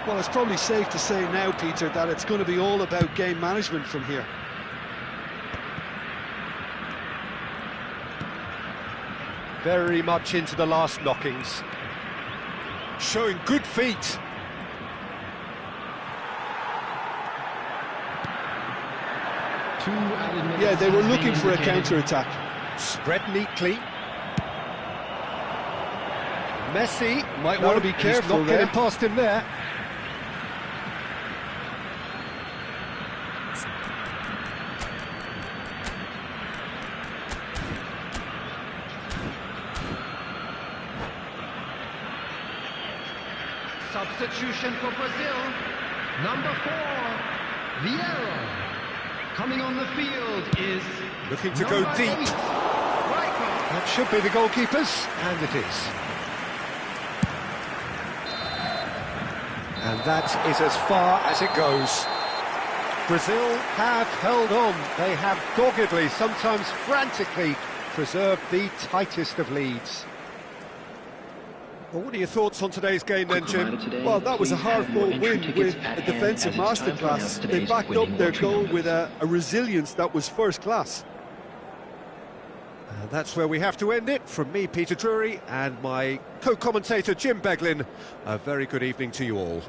Well, it's probably safe to say now, Peter, that it's going to be all about game management from here. Very much into the last knockings. Showing good feet. Yeah, they were looking for a counter-attack. Spread neatly. Messi Might want to be careful not there. getting past him there. Substitution for Brazil, number 4, Vieira. Coming on the field is Looking to go deep. 8, Rijkaard. That should be the goalkeepers, and it is. And that is as far as it goes. Brazil have held on. They have doggedly, sometimes frantically, preserved the tightest of leads. Well, what are your thoughts on today's game then, Jim? Well, that was a hard-fought win with a defensive masterclass. They backed up their goal with a resilience that was first class. That's where we have to end it. From me, Peter Drury, and my co-commentator, Jim Beglin, a very good evening to you all.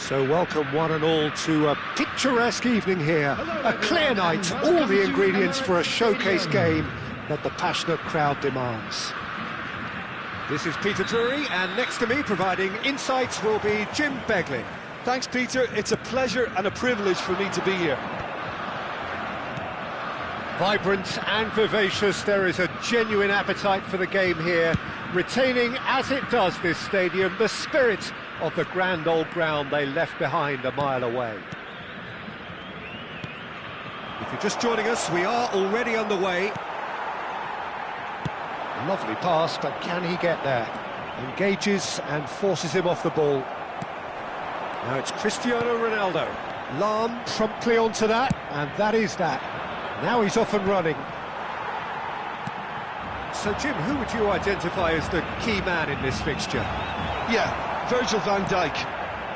So welcome one and all to a picturesque evening here. A clear night, all the ingredients for a showcase game that the passionate crowd demands. This is Peter Drury, and next to me providing insights will be Jim Beglin. Thanks, Peter. It's a pleasure and a privilege for me to be here. Vibrant and vivacious, there is a genuine appetite for the game here, retaining, as it does this stadium, the spirit of the grand old ground they left behind a mile away. If you're just joining us, we are already underway. Lovely pass, but can he get there? Engages and forces him off the ball. Now it's Cristiano Ronaldo. Lahm promptly onto that, and that is that. Now he's off and running. So, Jim, who would you identify as the key man in this fixture? Yeah, Virgil van Dijk.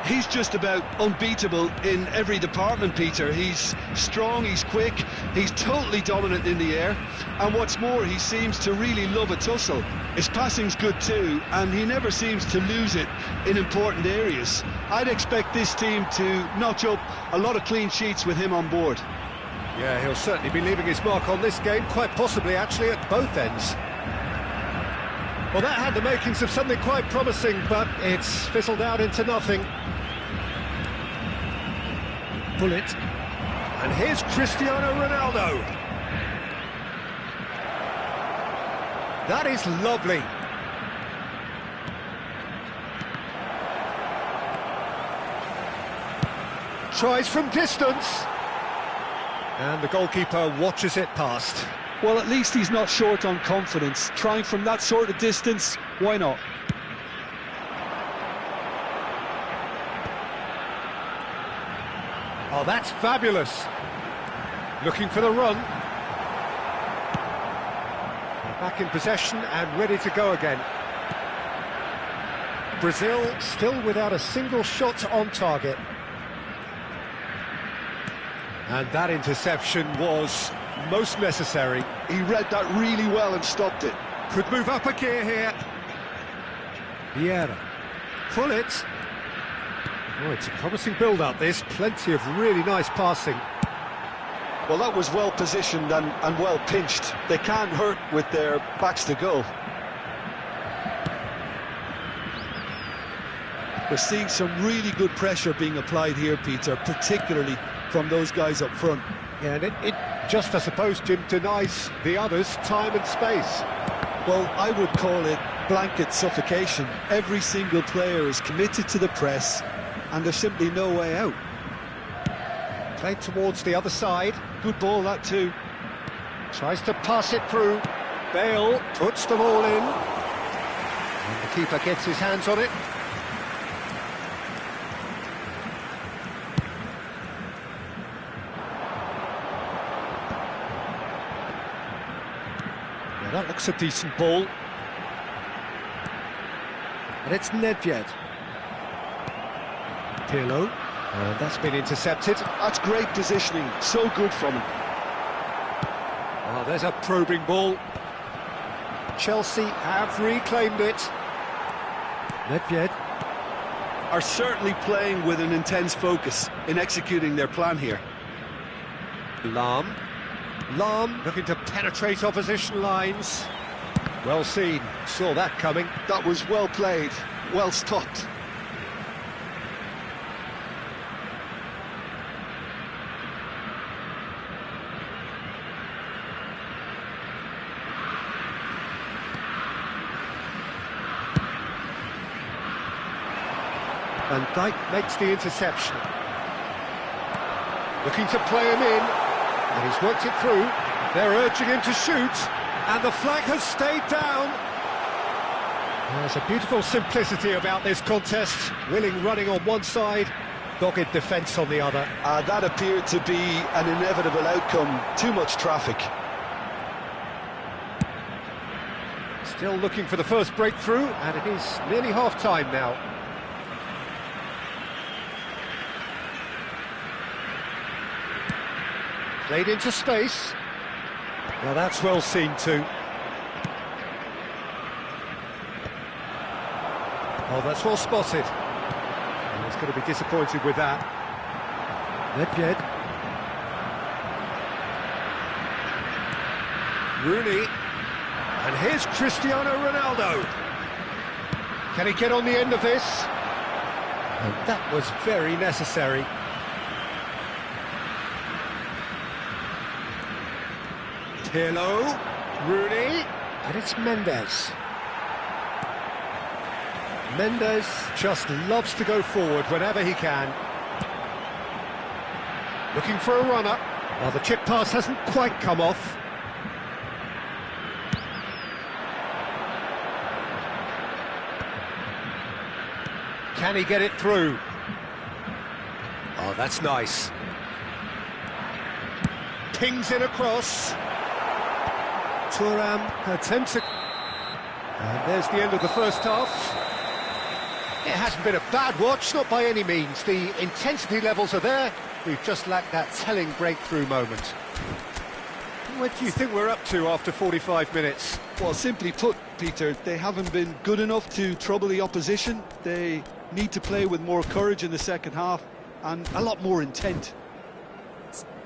He's just about unbeatable in every department, Peter. He's strong, he's quick, he's totally dominant in the air, and what's more, he seems to really love a tussle. His passing's good too, and he never seems to lose it in important areas. I'd expect this team to notch up a lot of clean sheets with him on board. Yeah, he'll certainly be leaving his mark on this game, quite possibly actually at both ends. Well, that had the makings of something quite promising, but it's fizzled out into nothing. Bullet. And here's Cristiano Ronaldo. That is lovely. Tries from distance. And the goalkeeper watches it past. Well, at least he's not short on confidence. Trying from that sort of distance, why not? Oh, that's fabulous. Looking for the run. Back in possession and ready to go again. Brazil still without a single shot on target. And that interception was most necessary. He read that really well and stopped it. Could move up a gear here. Vieira. Pull it. Oh, it's a promising build-up, this. Plenty of really nice passing. Well, that was well positioned and well pinched. They can't hurt with their backs to goal. We're seeing some really good pressure being applied here, Peter, particularly from those guys up front. Yeah, and it just, I suppose, Jim, denies the others time and space. Well, I would call it blanket suffocation. Every single player is committed to the press, and there's simply no way out. Played towards the other side. Good ball, that too. Tries to pass it through. Bale puts the ball in. And the keeper gets his hands on it. Yeah, that looks a decent ball. And it's Nedved. Pirlo. And that's been intercepted. That's great positioning, so good from him. Oh, there's a probing ball. Chelsea have reclaimed it. Nedved. Are certainly playing with an intense focus in executing their plan here. Lahm. Lahm looking to penetrate opposition lines. Well seen, saw that coming. That was well played, well stopped. Van Dijk makes the interception. Looking to play him in, and he's worked it through. They're urging him to shoot, and the flag has stayed down. There's a beautiful simplicity about this contest. Willing running on one side, dogged defence on the other. That appeared to be an inevitable outcome. Too much traffic. Still looking for the first breakthrough, and it is nearly half-time now. Played into space. Now that's well seen too. Oh, that's well spotted. And there's going to be disappointed with that. Nedved. Rooney. And here's Cristiano Ronaldo. Can he get on the end of this? And that was very necessary. Pirlo, Rooney, and it's Mendes. Mendes just loves to go forward whenever he can. Looking for a runner. Well, the chip pass hasn't quite come off. Can he get it through? Oh, that's nice. Pings in across. Thuram attempts it. And there's the end of the first half. It hasn't been a bad watch, not by any means. The intensity levels are there. We've just lacked that telling breakthrough moment. What do you think we're up to after 45 minutes? Well, simply put, Peter, they haven't been good enough to trouble the opposition. They need to play with more courage in the second half and a lot more intent.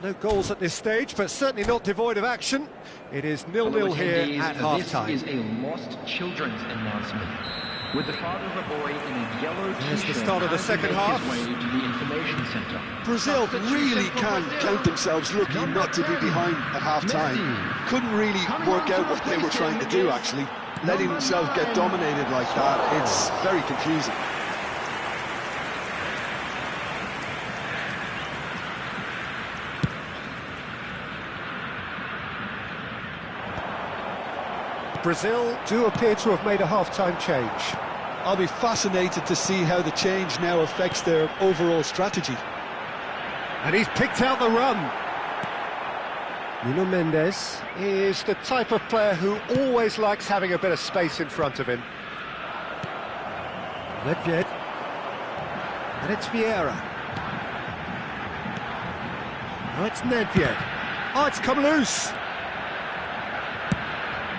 No goals at this stage, but certainly not devoid of action. It is 0-0 here at half-time. This is a lost children's announcement, with the father of a boy in a yellow t-shirt. There's the start of the second half. His way to the information centre. Brazil really can't count themselves lucky not to be behind at half-time. Couldn't really work out what they were trying to do, actually. Letting themselves get dominated like that, it's very confusing. Brazil do appear to have made a half-time change. I'll be fascinated to see how the change now affects their overall strategy. And he's picked out the run. Nuno Mendes is the type of player who always likes having a bit of space in front of him. Nedved. And it's Vieira. Oh, it's Nedved. Oh, it's come loose.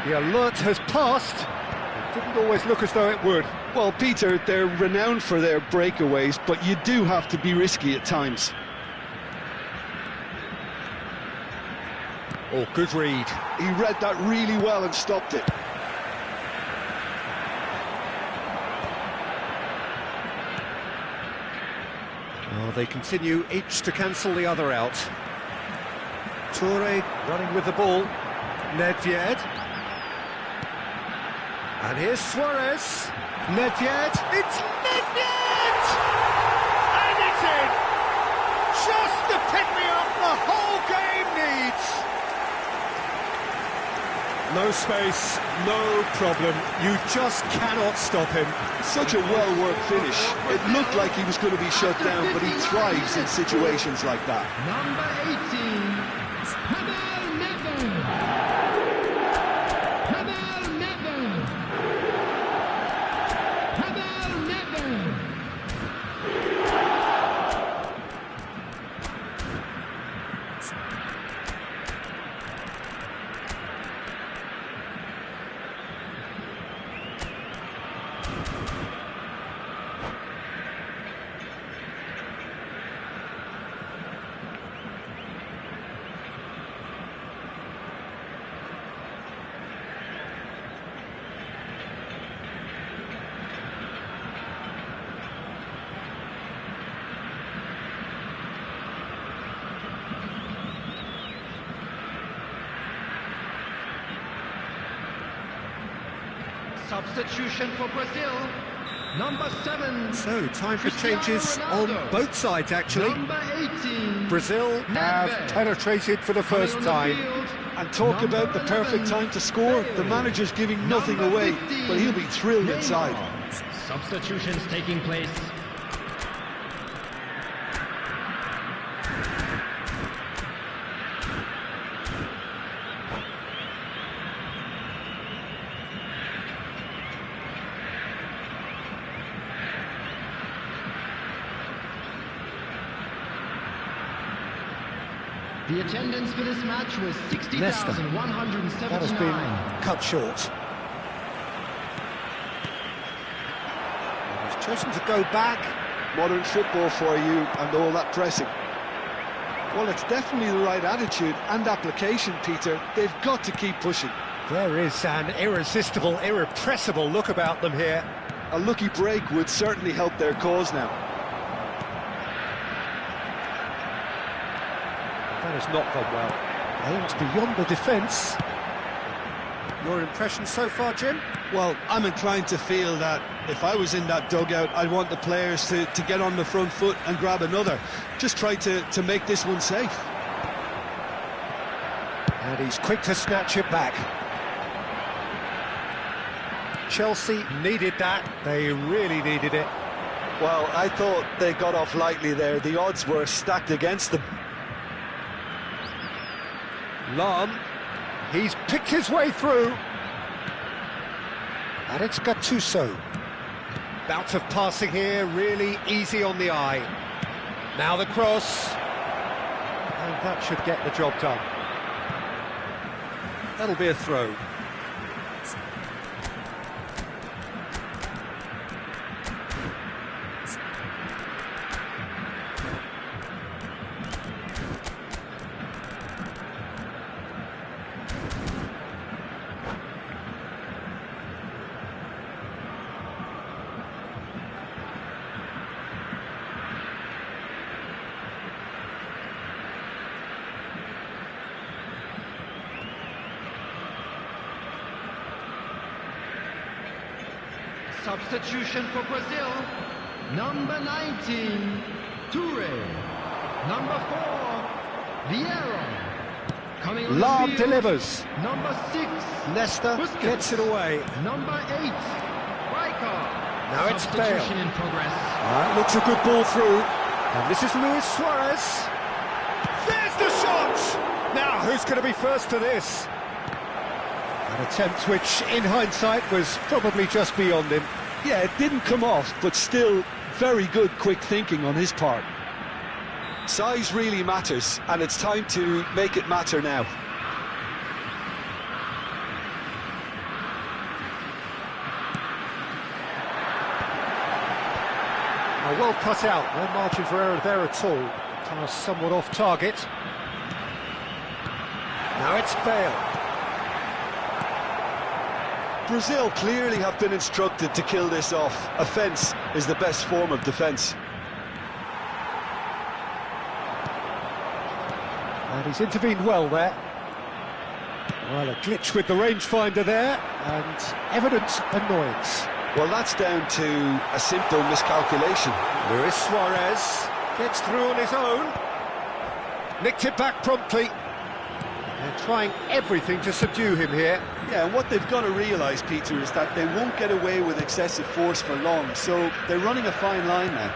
The alert has passed. It didn't always look as though it would. Well, Peter, they're renowned for their breakaways, but you do have to be risky at times. Oh, good read. He read that really well and stopped it. Oh, they continue each to cancel the other out. Toure running with the ball. Nedved. And here's Suarez. Nedved. It's Nedved! And it's in! Just the pick-me-up the whole game needs! No space, no problem. You just cannot stop him. Such a well-worked finish. It looked like he was going to be shut down, but he thrives in situations like that. Number 18, Nedved. Substitution for Brazil, number 7. So, time for changes on both sides, actually. Number 18, Brazil have penetrated for the first time. And talk about the perfect time to score. The manager's giving nothing away, but he'll be thrilled inside. Substitutions taking place. The attendance for this match was 60,179. That has been cut short. He's chosen to go back, modern football for you and all that pressing. Well, it's definitely the right attitude and application, Peter. They've got to keep pushing. There is an irresistible, irrepressible look about them here. A lucky break would certainly help their cause now. That has not gone well. Aims beyond the defence. Your impression so far, Jim? Well, I'm inclined to feel that if I was in that dugout, I'd want the players to get on the front foot and grab another. Just try to make this one safe. And he's quick to snatch it back. Chelsea needed that. They really needed it. Well, I thought they got off lightly there. The odds were stacked against them. Lam, he's picked his way through. And it's Gattuso. Bout of passing here, really easy on the eye. Now the cross. And that should get the job done. That'll be a throw. Substitution for Brazil, number 19, Toure. Number 4, Vieira. Coming on Lam the field, delivers. number 6, Leicester Busquets. gets it away. Number 8, Riker. Now it's Substitution Bale. in progress. That looks a good ball through. And this is Luis Suarez. There's the shot! Now, who's going to be first to this? An attempt which, in hindsight, was probably just beyond him. Yeah, it didn't come off, but still very good quick thinking on his part. Size really matters, and it's time to make it matter now. Well cut out, no margin for error there at all. Pass somewhat off target. Now it's Bale. Brazil clearly have been instructed to kill this off. Offence is the best form of defence. And he's intervened well there. Well, a glitch with the rangefinder there, and evident annoyance. Well, that's down to a simple miscalculation. Luis Suarez gets through on his own. Nicked it back promptly. They're trying everything to subdue him here. Yeah, and what they've got to realise, Peter, is that they won't get away with excessive force for long, so they're running a fine line now.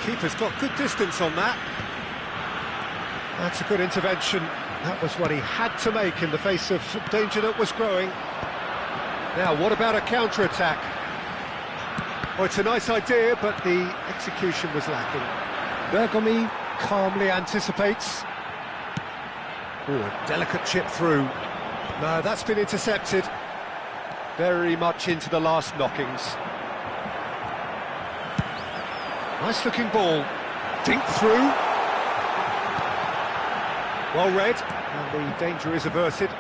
Keeper's got good distance on that. That's a good intervention. That was what he had to make in the face of danger that was growing. Now, what about a counter-attack? Well, it's a nice idea, but the execution was lacking. Bergomi calmly anticipates. Oh, a delicate chip through. No, that's been intercepted. Very much into the last knockings. Nice looking ball. Dink through. Well read, and the danger is averted.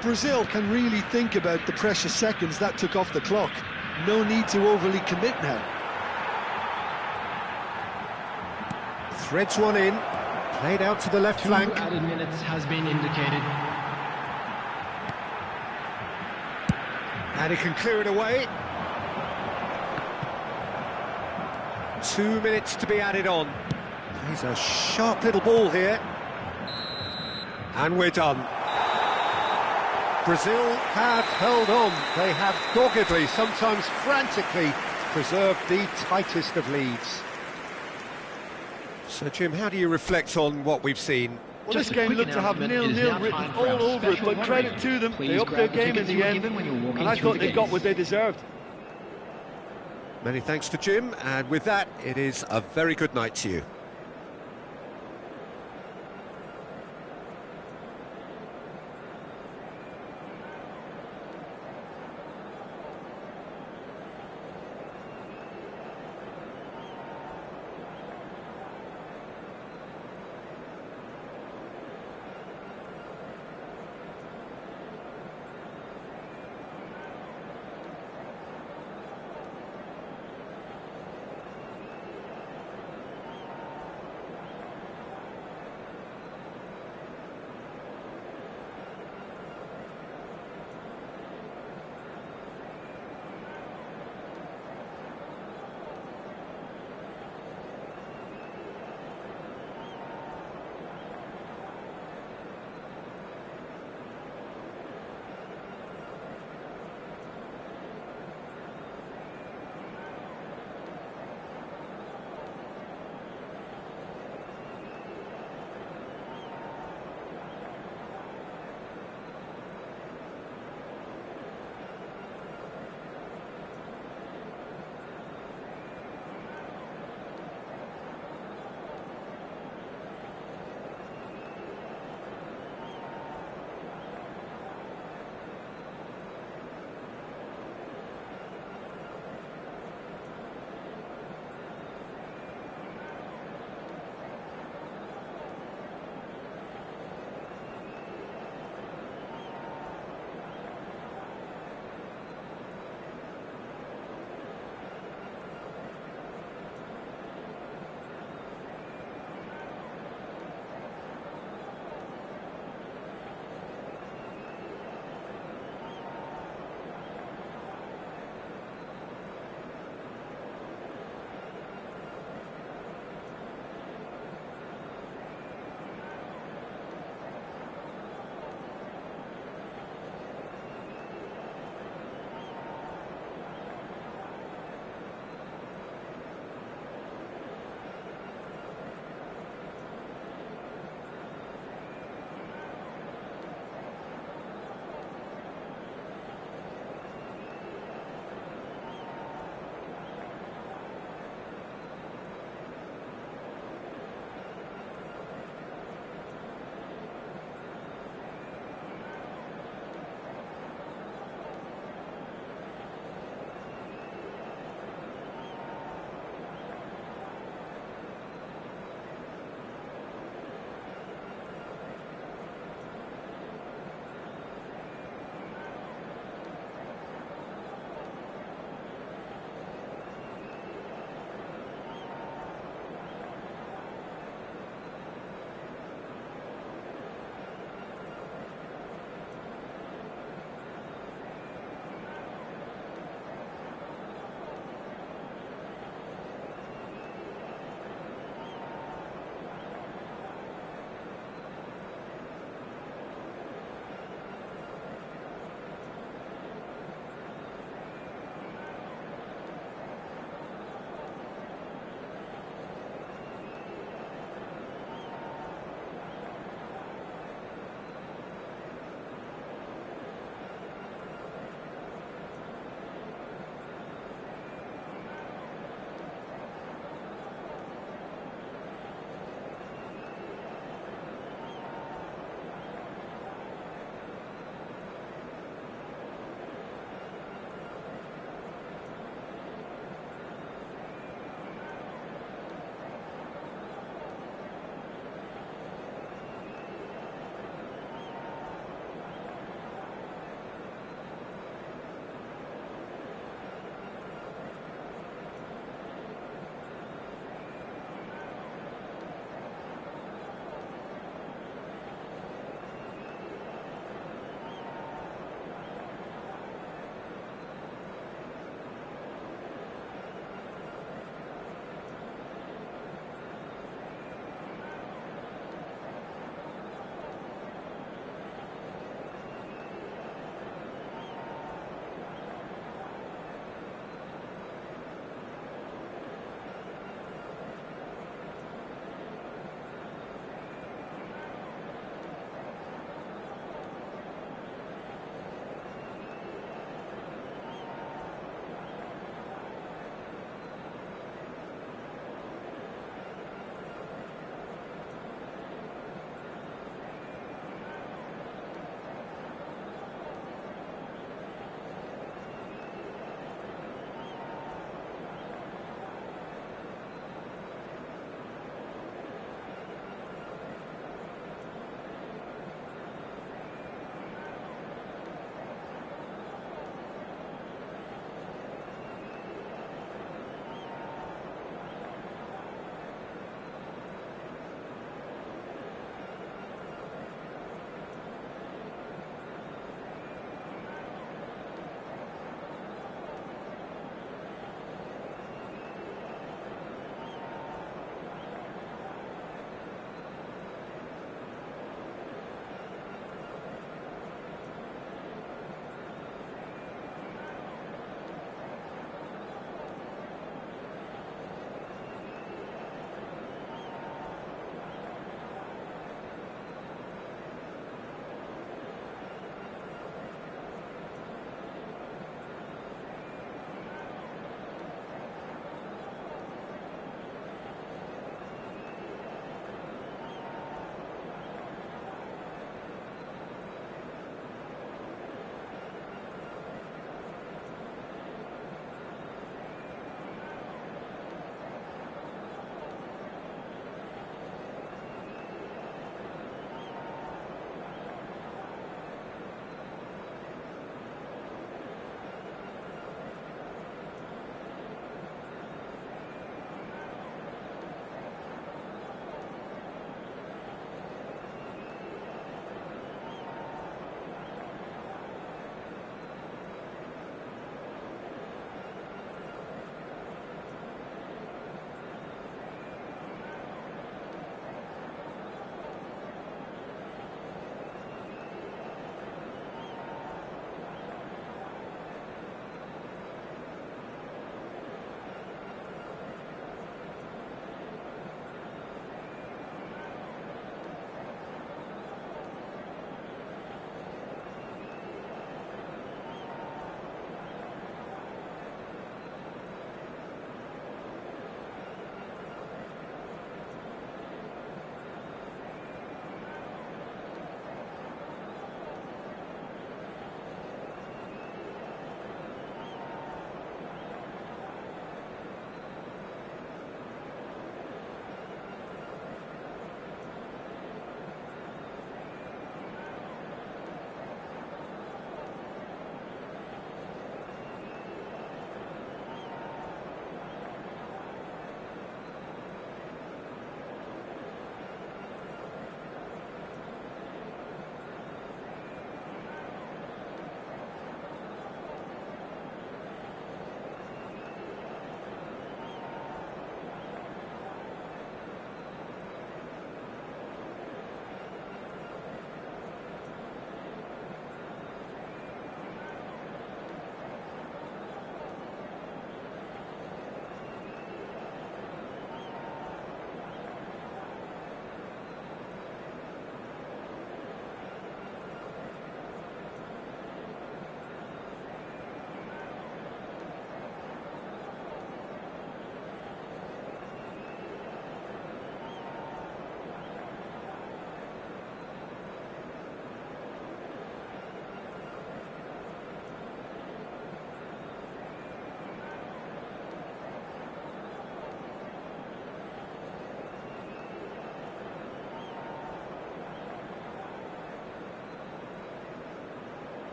Brazil can really think about the precious seconds that took off the clock. No need to overly commit now. Threads one in. Played out to the left flank. 2 added minutes has been indicated. And he can clear it away. 2 minutes to be added on. He's a sharp little ball here. And we're done. Brazil have held on. They have doggedly, sometimes frantically, preserved the tightest of leads. So, Jim, how do you reflect on what we've seen? Well, Just this a game quick looked to have announcement. It is 0-0 now written time for all our over it, special but credit warning. to them. Please They upped grab their the game in tickets the you were end, given when you were walking and I through thought the they got gates. what they deserved. Many thanks to Jim, and with that, it is a very good night to you.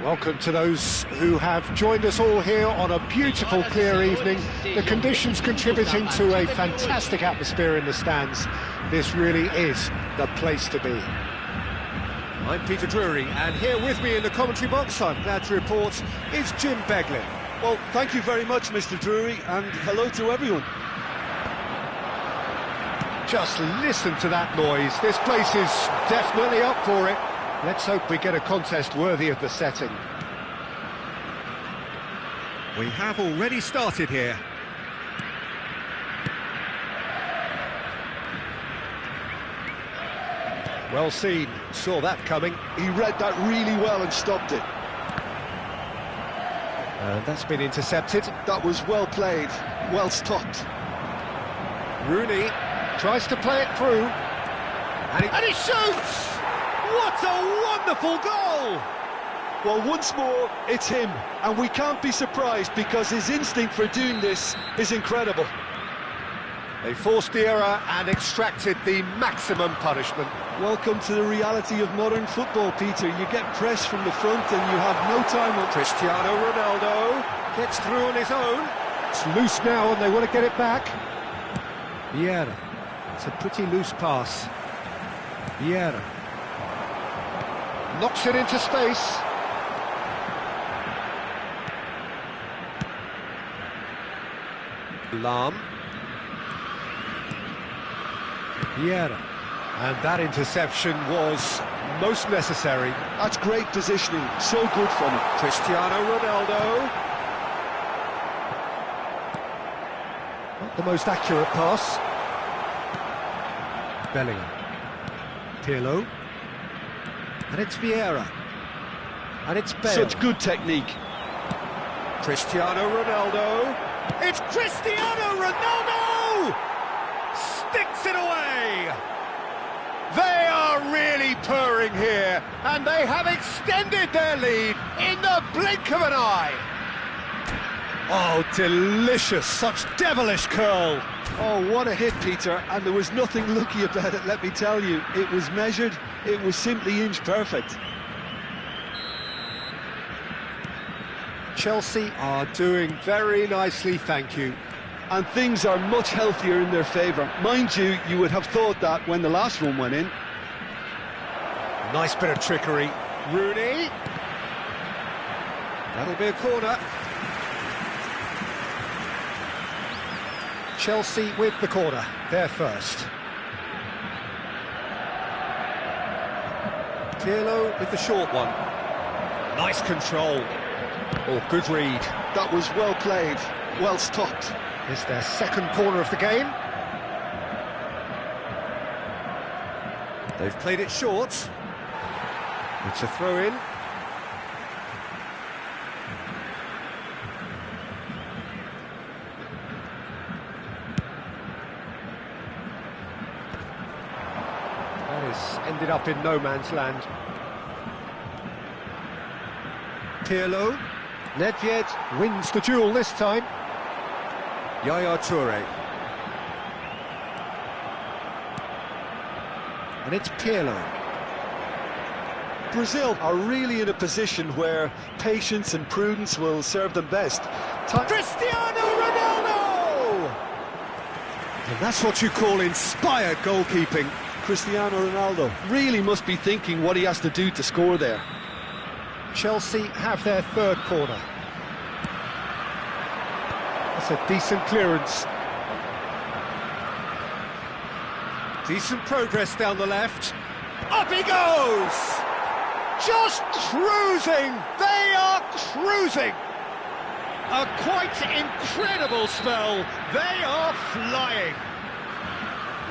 Welcome to those who have joined us all here on a beautiful, clear evening. The conditions contributing to a fantastic atmosphere in the stands. This really is the place to be. I'm Peter Drury, and here with me in the commentary box, I'm glad to report, is Jim Beglin. Well, thank you very much, Mr. Drury, and hello to everyone. Just listen to that noise. This place is definitely up for it. Let's hope we get a contest worthy of the setting. We have already started here. Well seen, saw that coming. He read that really well and stopped it. And that's been intercepted. That was well played, well stopped. Rooney tries to play it through. And he shoots! What a wonderful goal! Well, once more, it's him, and we can't be surprised because his instinct for doing this is incredible. They forced the error and extracted the maximum punishment. Welcome to the reality of modern football, Peter. You get pressed from the front and you have no time on... Cristiano Ronaldo gets through on his own. It's loose now and they want to get it back. Vieira. It's a pretty loose pass. Vieira. Knocks it into space. Lam. Vieira. And that interception was most necessary. That's great positioning, so good from him. Cristiano Ronaldo. Not the most accurate pass. Bellingham. Pirlo. And it's Vieira. And it's Bale. Such good technique. Cristiano Ronaldo. It's Cristiano Ronaldo! Sticks it away! They are really purring here, and they have extended their lead in the blink of an eye. Oh, delicious, such devilish curl. Oh, what a hit, Peter, and there was nothing lucky about it, let me tell you. It was measured, it was simply inch perfect. Chelsea are doing very nicely, thank you. And things are much healthier in their favour. Mind you, you would have thought that when the last one went in. Nice bit of trickery. Rooney. That'll be a corner. Chelsea with the corner. They're first. Pirlo with the short one. Nice control. Oh, good read. That was well played, well stopped. It's their second corner of the game. They've played it short. It's a throw-in. That has ended up in no man's land. Pirlo. Nedved wins the duel this time. Yaya Toure. And it's Pirlo. Brazil are really in a position where patience and prudence will serve them best. Cristiano Ronaldo! And that's what you call inspired goalkeeping. Cristiano Ronaldo really must be thinking what he has to do to score there. Chelsea have their third corner. That's a decent clearance. Decent progress down the left. Up he goes! Just cruising! They are cruising! A quite incredible spell. They are flying.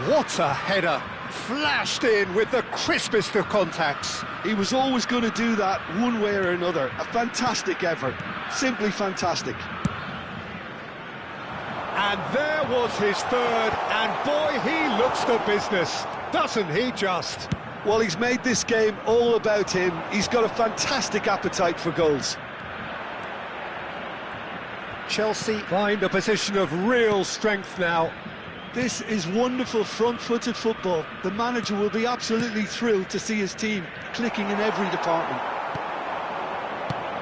What a header! Flashed in with the crispest of contacts. He was always going to do that one way or another. A fantastic effort. Simply fantastic. And there was his third, and boy, he looks the business, doesn't he just? Well, he's made this game all about him. He's got a fantastic appetite for goals. Chelsea find a position of real strength now. This is wonderful front-footed football. The manager will be absolutely thrilled to see his team clicking in every department.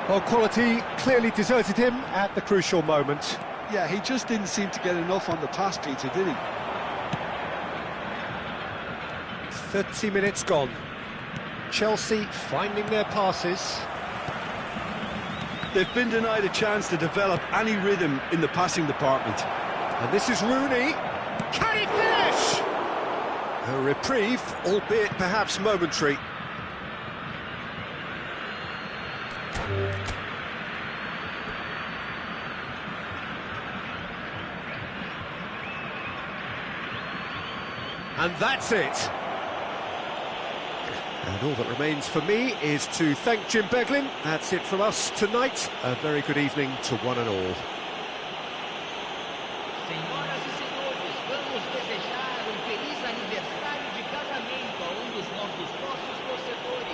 Well, quality clearly deserted him at the crucial moment. Yeah, he just didn't seem to get enough on the pass, Peter, did he? 30 minutes gone. Chelsea finding their passes. They've been denied a chance to develop any rhythm in the passing department. And this is Rooney. Can he finish? A reprieve, albeit perhaps momentary. And that's it. And all that remains for me is to thank Jim Beglin. That's it from us tonight. A very good evening to one and all. Senhoras e senhores, vamos desejar feliz aniversário de casamento a dos nossos sócios torcedores.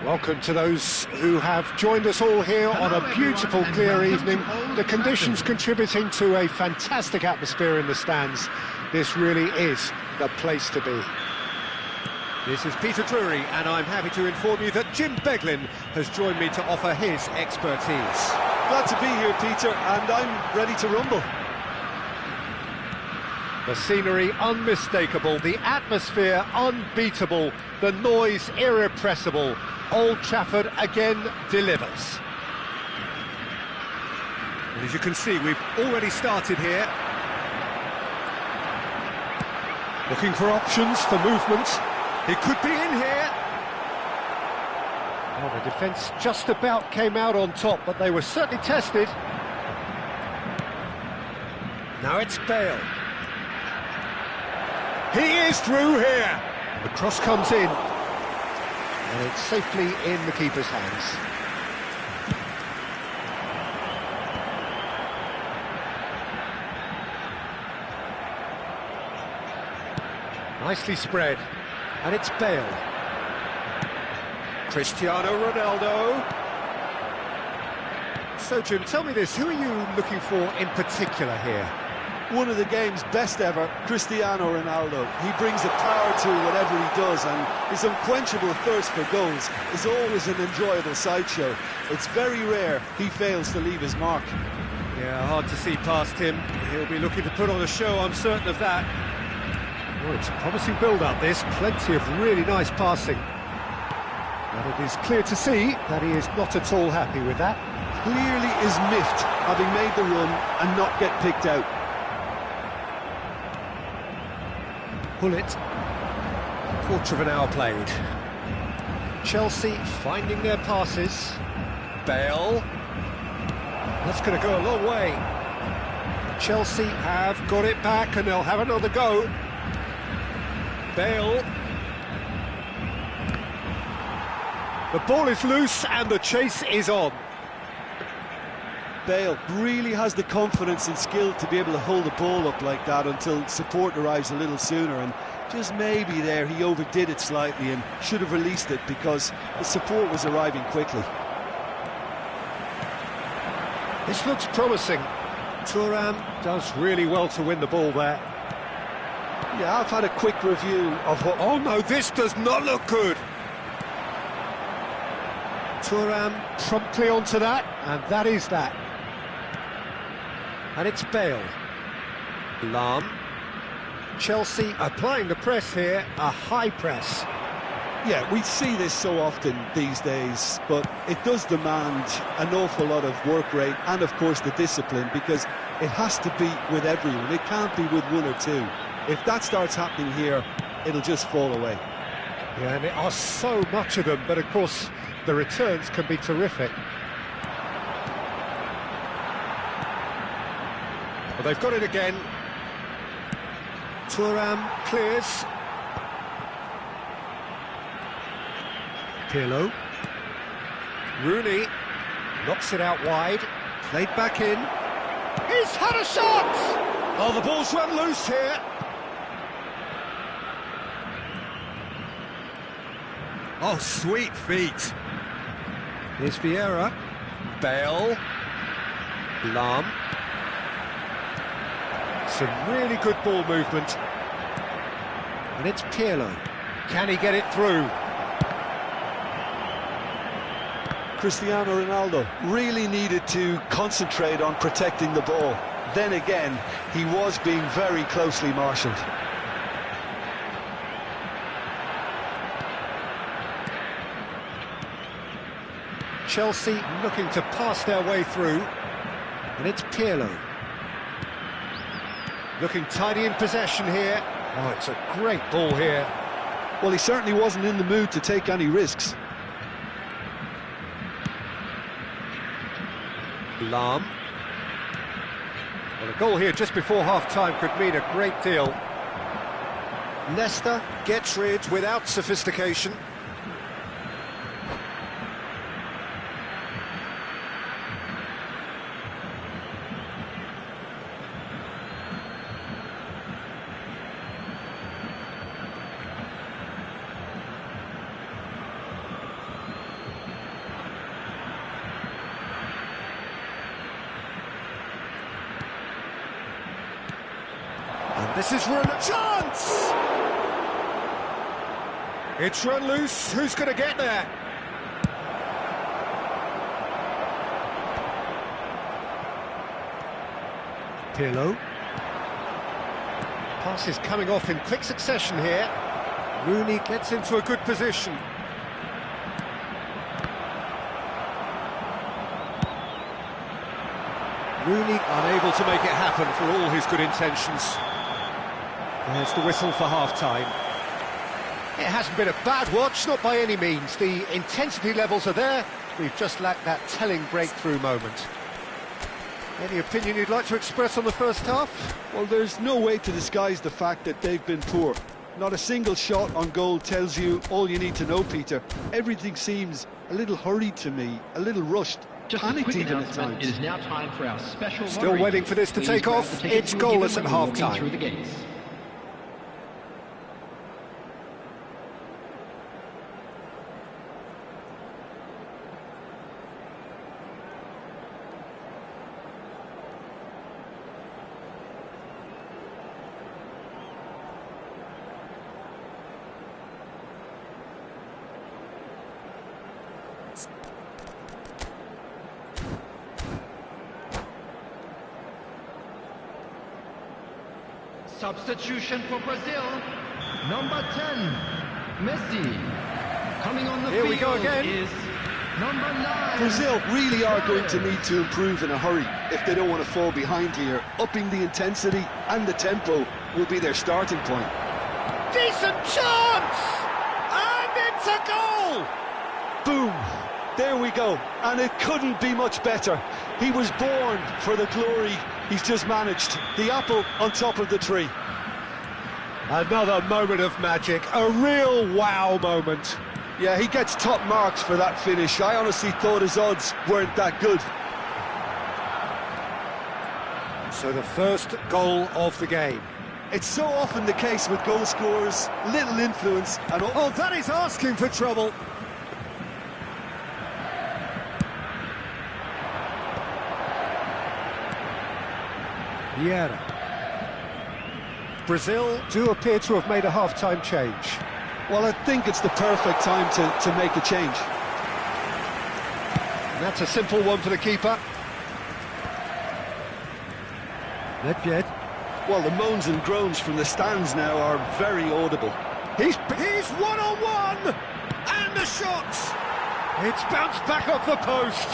Welcome to those who have joined us all here on a beautiful, clear evening. The conditions contributing to a fantastic atmosphere in the stands. This really is the place to be. This is Peter Drury, and I'm happy to inform you that Jim Beglin has joined me to offer his expertise. Glad to be here, Peter, and I'm ready to rumble. The scenery unmistakable, the atmosphere unbeatable, the noise irrepressible. Old Trafford again delivers. And as you can see, we've already started here. Looking for options for movement. He could be in here. Oh, the defence just about came out on top, but they were certainly tested. Now it's Bale. He is through here. The cross comes in. And it's safely in the keeper's hands. Nicely spread. And it's Bale. Cristiano Ronaldo. So, Jim, tell me this, who are you looking for in particular here? One of the game's best ever, Cristiano Ronaldo. He brings a power to whatever he does, and his unquenchable thirst for goals is always an enjoyable sideshow. It's very rare he fails to leave his mark. Yeah, hard to see past him. He'll be looking to put on a show, I'm certain of that. Oh, it's a promising build-up, this. Plenty of really nice passing. But it is clear to see that he is not at all happy with that. Clearly is miffed, having made the run and not get picked out. Bullet. Quarter of an hour played. Chelsea finding their passes. Bale. That's going to go a long way. Chelsea have got it back and they'll have another go. Bale. The ball is loose and the chase is on. Bale really has the confidence and skill to be able to hold the ball up like that until support arrives a little sooner, and just maybe there he overdid it slightly and should have released it because the support was arriving quickly. This looks promising. Thuram does really well to win the ball there. Yeah, I've had a quick review of what... Oh no, this does not look good. Thuram promptly onto that, and that is that. And it's Bale. Lahm. Chelsea applying the press here, a high press. Yeah, we see this so often these days, but it does demand an awful lot of work rate and, of course, the discipline, because it has to be with everyone. It can't be with one or two. If that starts happening here, it'll just fall away. Yeah, and there are so much of them, but, of course, the returns can be terrific. Well, they've got it again. Thuram clears. Pirlo. Rooney knocks it out wide. Played back in. He's had a shot! Oh, the ball's run loose here. Oh, sweet feet. Here's Vieira. Bale. Lahm. Some really good ball movement. And it's Pirlo. Can he get it through? Cristiano Ronaldo really needed to concentrate on protecting the ball. Then again, he was being very closely marshalled. Chelsea looking to pass their way through. And it's Pirlo. Looking tidy in possession here. Oh, it's a great ball here. Well, he certainly wasn't in the mood to take any risks. Lahm. Well, a goal here just before half-time could mean a great deal. Leicester gets rid without sophistication. This is run chance! It's run loose, who's going to get there? Pirlo. Pass is coming off in quick succession here. Rooney gets into a good position. Rooney unable to make it happen for all his good intentions. There's the whistle for half-time. It hasn't been a bad watch, not by any means. The intensity levels are there. We've just lacked that telling breakthrough moment. Any opinion you'd like to express on the first half? Well, there's no way to disguise the fact that they've been poor. Not a single shot on goal tells you all you need to know, Peter. Everything seems a little hurried to me, a little rushed, Just a panicked quick even at announcement, times. it is now time for our special Still lottery. waiting for this to Please take grab off. the ticket It's you were given goalless at when you walked in half-time. through the gates. Substitution for Brazil, number 10, Messi. Coming on the Here field we go again. is number 9. Brazil really are going to Suarez. need to improve in a hurry if they don't want to fall behind here. Upping the intensity and the tempo will be their starting point. Decent chance! And it's a goal! Boom! There we go. And it couldn't be much better. He was born for the glory he's just managed. The apple on top of the tree. Another moment of magic, a real wow moment. Yeah, he gets top marks for that finish. I honestly thought his odds weren't that good. So the first goal of the game. It's so often the case with goal scorers, little influence and all. Oh, that is asking for trouble. Vieira. Brazil do appear to have made a half-time change. Well, I think it's the perfect time to make a change. And that's a simple one for the keeper. Nedved. Well, the moans and groans from the stands now are very audible. He's one-on-one! And the shot! It's bounced back off the post.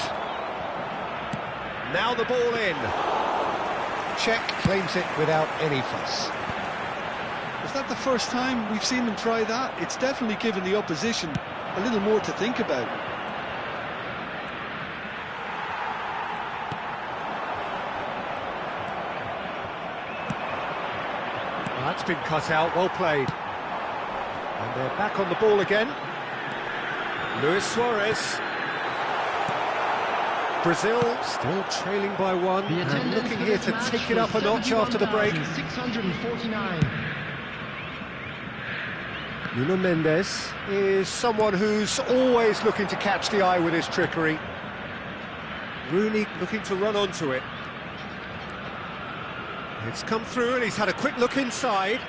Now the ball in. Czech claims it without any fuss. Is that the first time we've seen them try that? It's definitely given the opposition a little more to think about. Well, that's been cut out, well played. And they're back on the ball again. Luis Suarez. Brazil still trailing by one The and attendance looking for here this to match take it was up a notch after the break. 649. Nuno Mendes is someone who's always looking to catch the eye with his trickery. Rooney looking to run onto it. It's come through and he's had a quick look inside.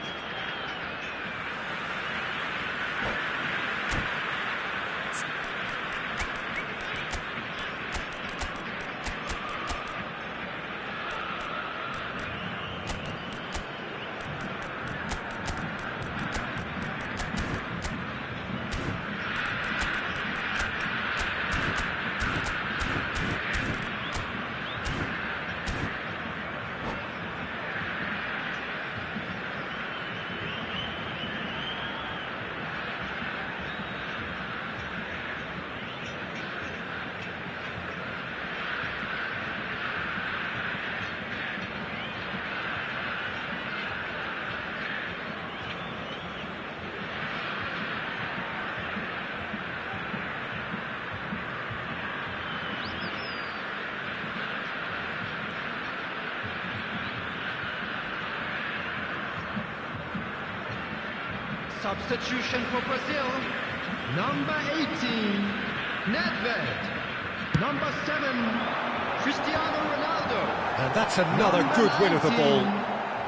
Substitution for Brazil, number 18, Nedved. Number 7, Cristiano Ronaldo. And that's another good win of the ball.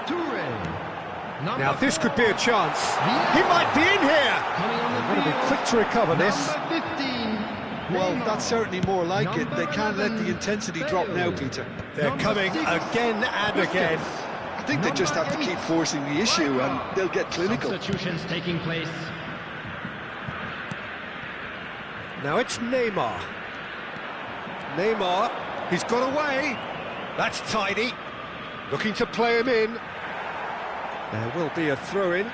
Toure. Now this could be a chance. He might be in here. Got to be quick to recover this. Number 15. Well, Neymar. that's certainly more like it. They can't let the 11, intensity drop now, Peter. They're Number coming 6, again and again. I think they just have to keep forcing the issue and they'll get clinical. Substitutions taking place. Now it's Neymar. Neymar, he's got away. That's tidy. Looking to play him in. There will be a throw-in.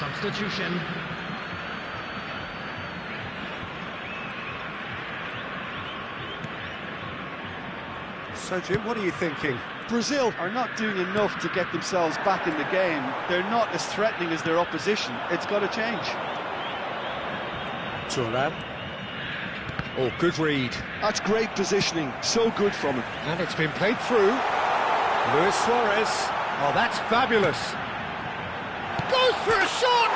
Substitution. So, Jim, what are you thinking? Brazil are not doing enough to get themselves back in the game. They're not as threatening as their opposition. It's got to change. Turan. Oh, good read. That's great positioning. So good from him. And it's been played through. Luis Suarez. Oh, that's fabulous. Goes for a shot!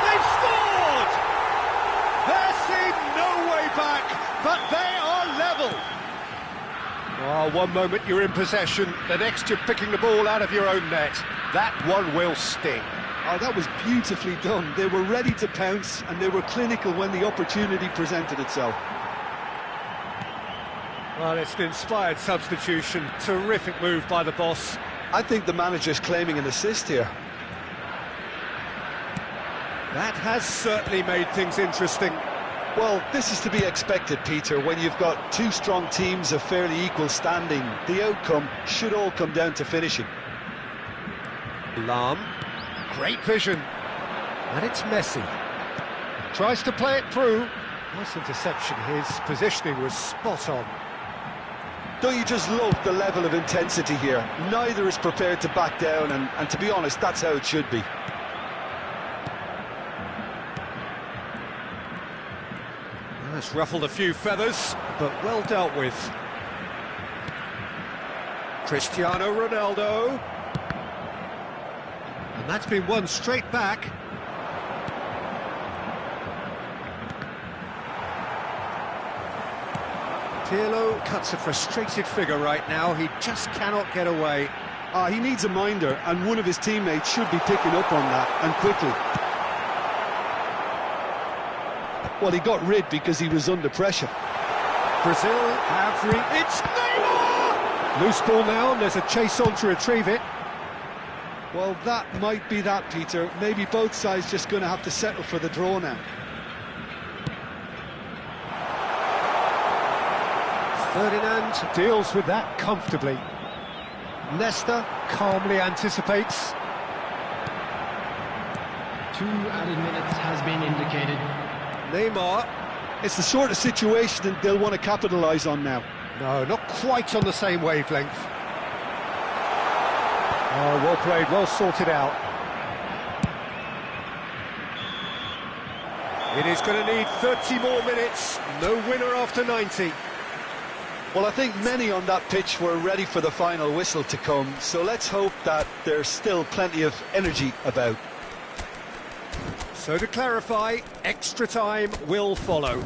They've scored! There seemed no way back, but they are level. Oh, one moment you're in possession, the next you're picking the ball out of your own net. That one will sting. Oh, that was beautifully done. They were ready to pounce, and they were clinical when the opportunity presented itself. Well, it's an inspired substitution. Terrific move by the boss. I think the manager's claiming an assist here. That has certainly made things interesting. Well, this is to be expected, Peter. When you've got two strong teams of fairly equal standing, the outcome should all come down to finishing. Lahm. Great vision. And it's Messi. Tries to play it through. Nice interception. His positioning was spot on. Don't you just love the level of intensity here? Neither is prepared to back down, and to be honest, that's how it should be. That's ruffled a few feathers, but well dealt with. Cristiano Ronaldo. And that's been won straight back. Pirlo cuts a frustrated figure right now. He just cannot get away. He needs a minder, and one of his teammates should be picking up on that, and quickly. Well, he got rid because he was under pressure. Brazil have it's Neymar! Loose ball now, and there's a chase on to retrieve it. Well, that might be that, Peter. Maybe both sides just going to have to settle for the draw now. Ferdinand deals with that comfortably. Nesta calmly anticipates. 2 added minutes has been indicated. Neymar. It's the sort of situation that they'll want to capitalise on now. No, not quite on the same wavelength. Oh, well played, well sorted out. It is going to need 30 more minutes. No winner after 90. Well, I think many on that pitch were ready for the final whistle to come, so let's hope that there's still plenty of energy about. So to clarify, extra time will follow.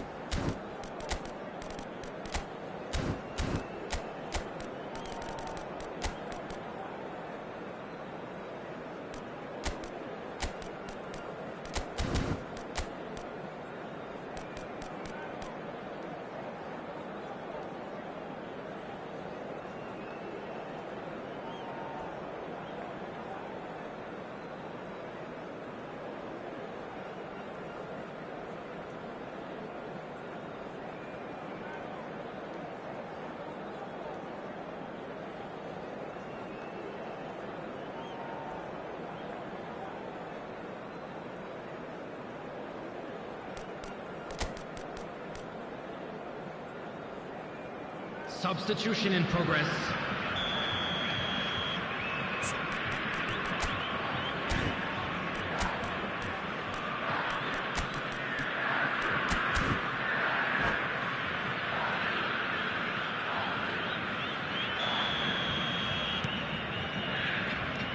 Substitution in progress.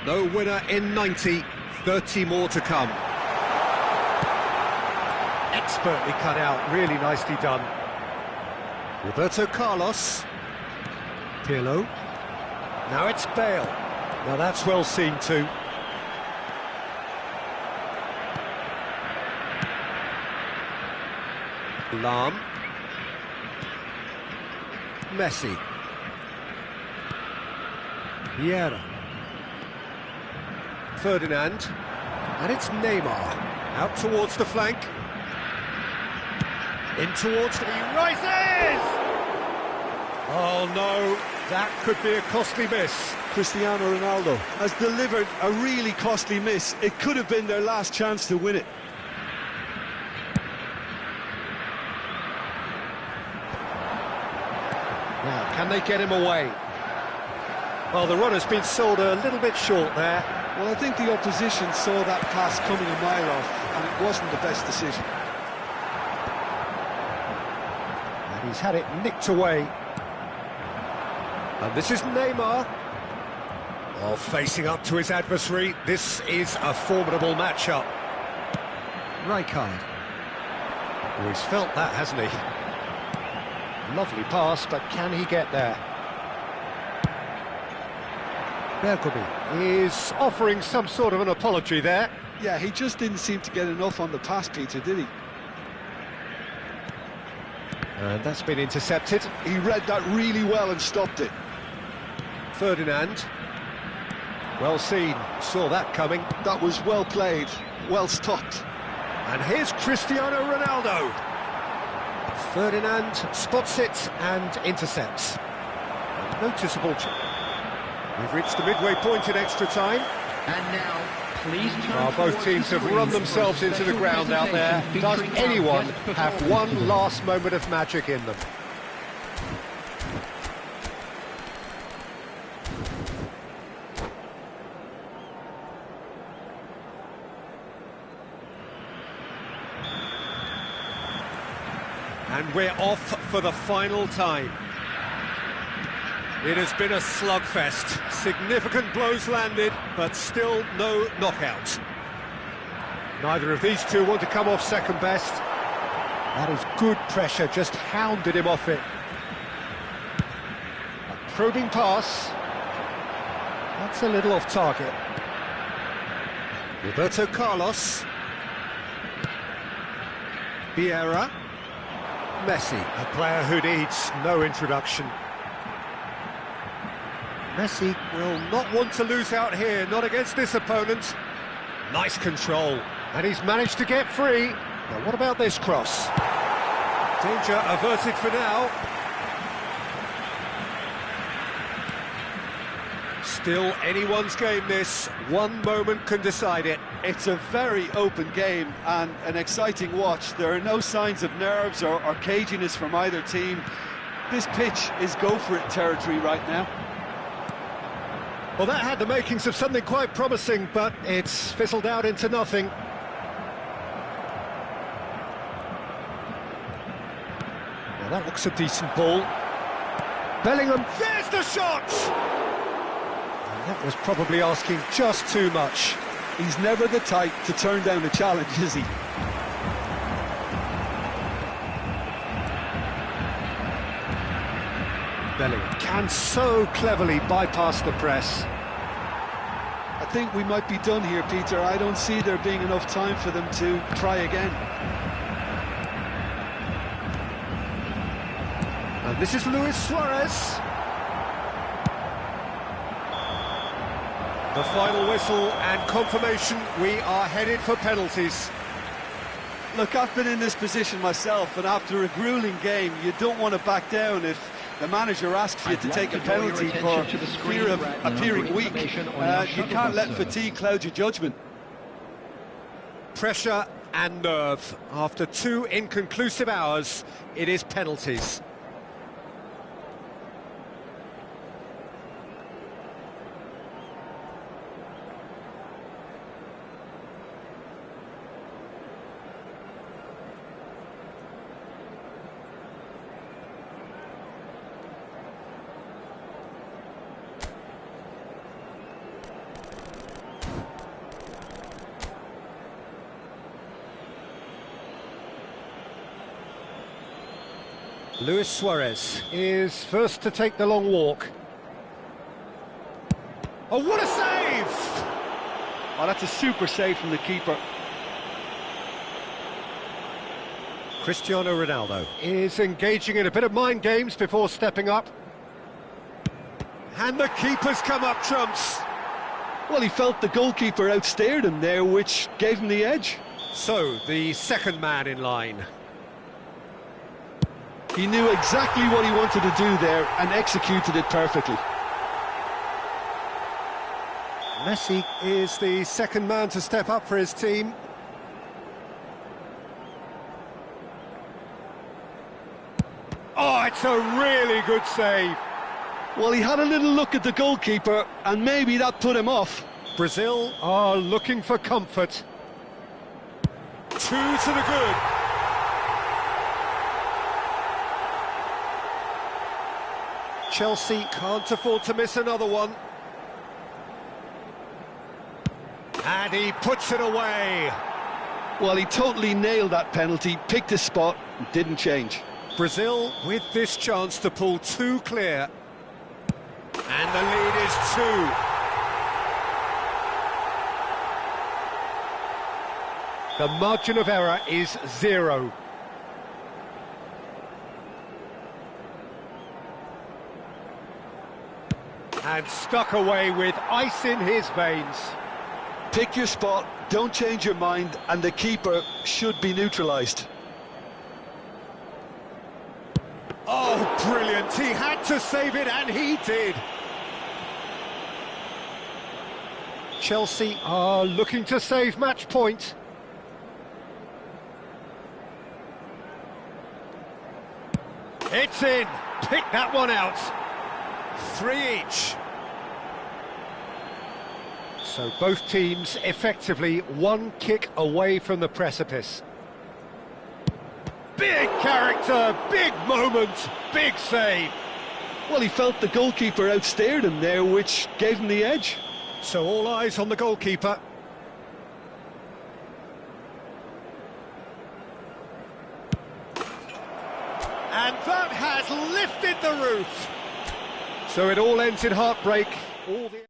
No winner in 90, 30 more to come. Expertly cut out, really nicely done. Roberto Carlos. Pirlo. Now it's Bale. Now that's well seen too. Lahm. Messi. Vieira. Ferdinand. And it's Neymar. Out towards the flank. In towards... He rises! Oh no, that could be a costly miss. Cristiano Ronaldo has delivered a really costly miss. It could have been their last chance to win it. Now, can they get him away? Well, the runner's been sold a little bit short there. Well, I think the opposition saw that pass coming a mile off, and it wasn't the best decision. And he's had it nicked away. And this is Neymar. Oh, facing up to his adversary. This is a formidable matchup. Rijkaard. Oh, he's felt that, hasn't he? Lovely pass, but can he get there? Bergomi is offering some sort of an apology there. Yeah, he just didn't seem to get enough on the pass, Peter, did he? And that's been intercepted. He read that really well and stopped it. Ferdinand. Well seen, saw that coming. That was well played, well stopped. And here's Cristiano Ronaldo. Ferdinand spots it and intercepts. A noticeable. We've reached the midway point in extra time. And now, please turn Well, both towards teams the have run screen themselves for a into the special ground out there. presentation Does featuring our anyone guest have performers one today. last moment of magic in them? And we're off for the final time. It has been a slugfest. Significant blows landed, but still no knockout. Neither of these two want to come off second best. That is good pressure, just hounded him off it. A probing pass. That's a little off target. Roberto Carlos. Vieira. Messi, a player who needs no introduction. Messi will not want to lose out here, not against this opponent. Nice control, and he's managed to get free. Now, what about this cross? Danger averted for now. Still anyone's game, this. One moment can decide it. It's a very open game and an exciting watch. There are no signs of nerves or caginess from either team. This pitch is go-for-it territory right now. Well, that had the makings of something quite promising, but it's fizzled out into nothing. Now that looks a decent ball. Bellingham, there's the shot! And that was probably asking just too much. He's never the type to turn down a challenge, is he? Bellingham can so cleverly bypass the press. I think we might be done here, Peter. I don't see there being enough time for them to try again. And this is Luis Suarez. The final whistle and confirmation, we are headed for penalties. Look, I've been in this position myself, and after a gruelling game, you don't want to back down if the manager asks you to take a penalty for fear of appearing weak. You can't let fatigue cloud your judgment. Pressure and nerve. After 2 inconclusive hours, it is penalties. Luis Suarez is first to take the long walk. Oh, what a save! Oh, that's a super save from the keeper. Cristiano Ronaldo is engaging in a bit of mind games before stepping up. And the keeper's come up trumps. Well, he felt the goalkeeper outstared him there, which gave him the edge. So, the second man in line. He knew exactly what he wanted to do there and executed it perfectly. Messi is the second man to step up for his team. Oh, it's a really good save. Well, he had a little look at the goalkeeper, and maybe that put him off. Brazil are looking for comfort. Two to the good. Chelsea can't afford to miss another one. And he puts it away. Well, he totally nailed that penalty, picked his spot, and didn't change. Brazil with this chance to pull two clear. And the lead is two. The margin of error is 0. And stuck away with ice in his veins. Pick your spot, don't change your mind, and the keeper should be neutralised. Oh, brilliant. He had to save it, and he did. Chelsea are looking to save match point. It's in. Pick that one out. 3 each. So both teams effectively one kick away from the precipice. Big character, big moment, big save. Well, he felt the goalkeeper outstared him there, which gave him the edge. So all eyes on the goalkeeper. And that has lifted the roof. So it all ends in heartbreak. All the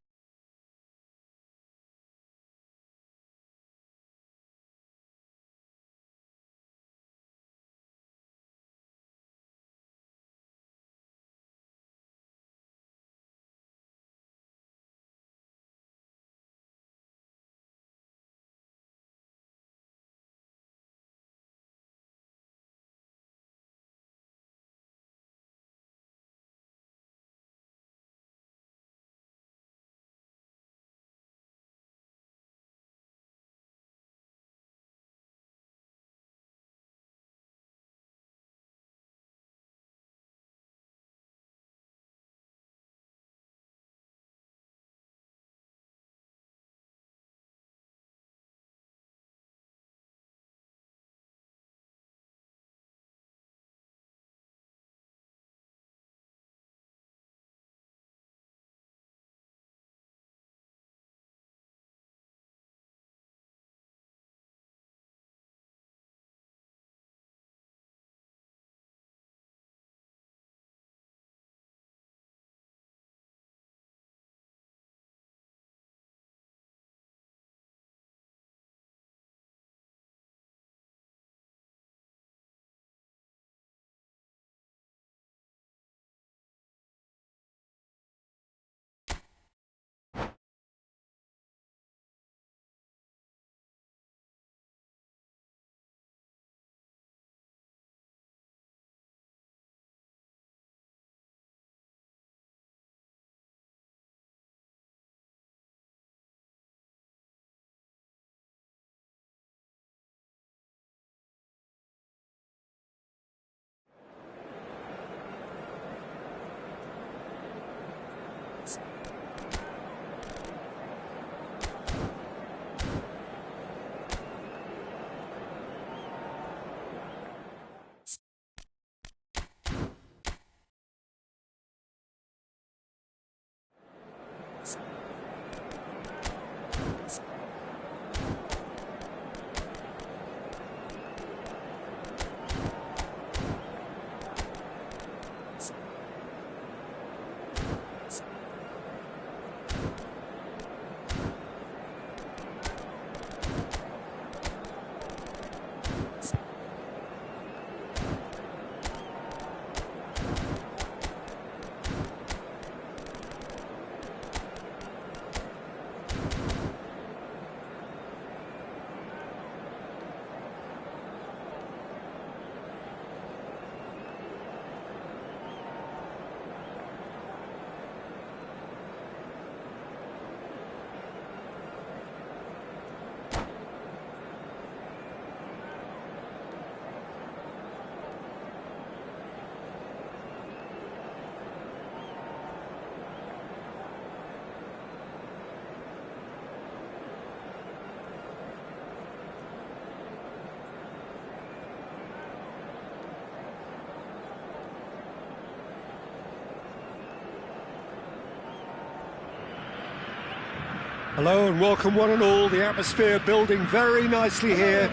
Hello and welcome one and all. The atmosphere building very nicely here.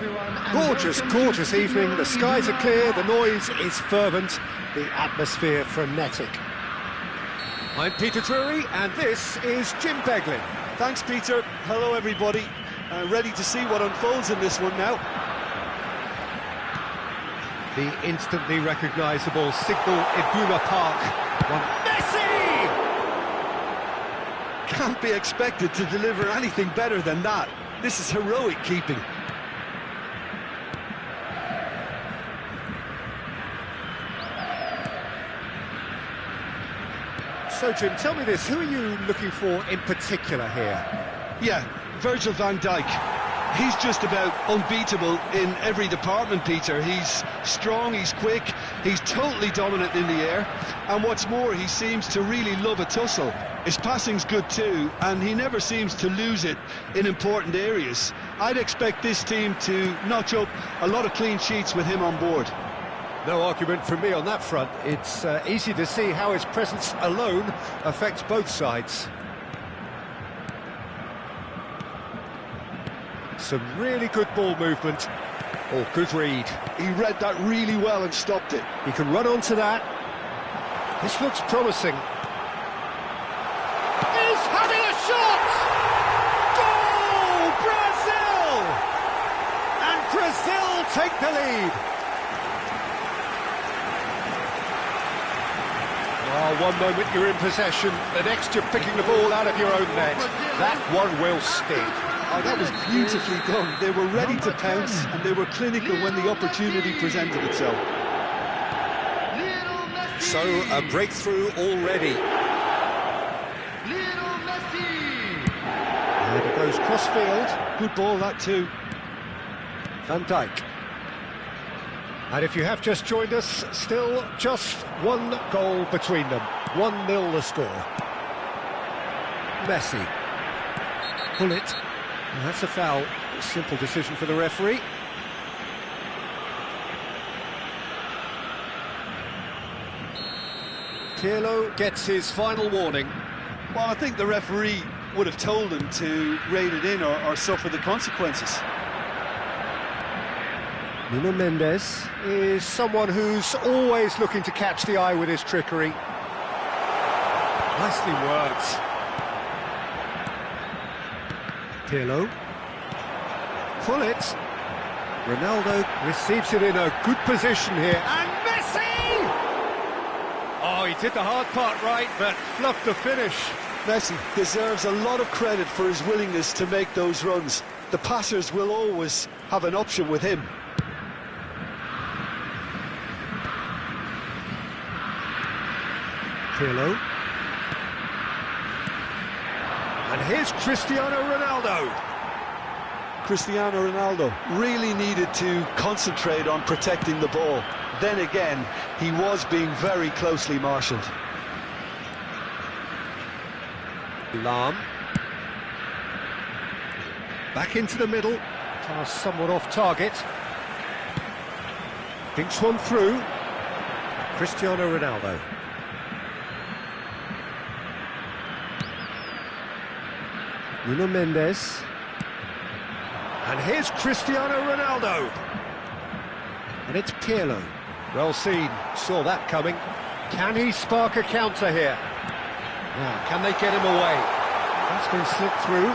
Gorgeous, gorgeous evening. The skies are clear, the noise is fervent, the atmosphere frenetic. I'm Peter Drury and this is Jim Beglin. Thanks, Peter. Hello, everybody. Ready to see what unfolds in this one now. The instantly recognisable Signal Iduna Park. Messi! Can't be expected to deliver anything better than that. This is heroic keeping. So, Jim, tell me this, who are you looking for in particular here? Yeah, Virgil van Dijk. He's just about unbeatable in every department, Peter. He's strong, he's quick, he's totally dominant in the air, and what's more, he seems to really love a tussle. His passing's good too, and he never seems to lose it in important areas. I'd expect this team to notch up a lot of clean sheets with him on board. No argument from me on that front. It's easy to see how his presence alone affects both sides. Some really good ball movement. Oh, good read. He read that really well and stopped it. He can run onto that. This looks promising. He's having a shot! Goal! Brazil! And Brazil take the lead. Oh, one moment you're in possession, the next you're picking the ball out of your own net. That one will sting. Oh, that was beautifully done. They were ready to pounce, and they were clinical when the opportunity presented itself. So, a breakthrough already. And it goes cross-field. Good ball, that too. Van Dijk. And if you have just joined us, still just one goal between them. 1-0 the score. Messi. Pull it. And that's a foul. A simple decision for the referee. Pirlo gets his final warning. Well, I think the referee would have told him to rein it in or suffer the consequences. Nuno Mendes is someone who's always looking to catch the eye with his trickery. Nicely worked. Pirlo. Pull it. Ronaldo receives it in a good position here. And Messi! Oh, he did the hard part right, but fluffed the finish. Messi deserves a lot of credit for his willingness to make those runs. The passers will always have an option with him. Pirlo. And here's Cristiano Ronaldo. Cristiano Ronaldo really needed to concentrate on protecting the ball. Then again, he was being very closely marshalled. Lam. Back into the middle. Pass somewhat off target. Thinks one through. Cristiano Ronaldo. Nuno Mendes. And here's Cristiano Ronaldo. And it's Pirlo. Well seen, saw that coming. Can he spark a counter here? Now, can they get him away? That's been slipped through.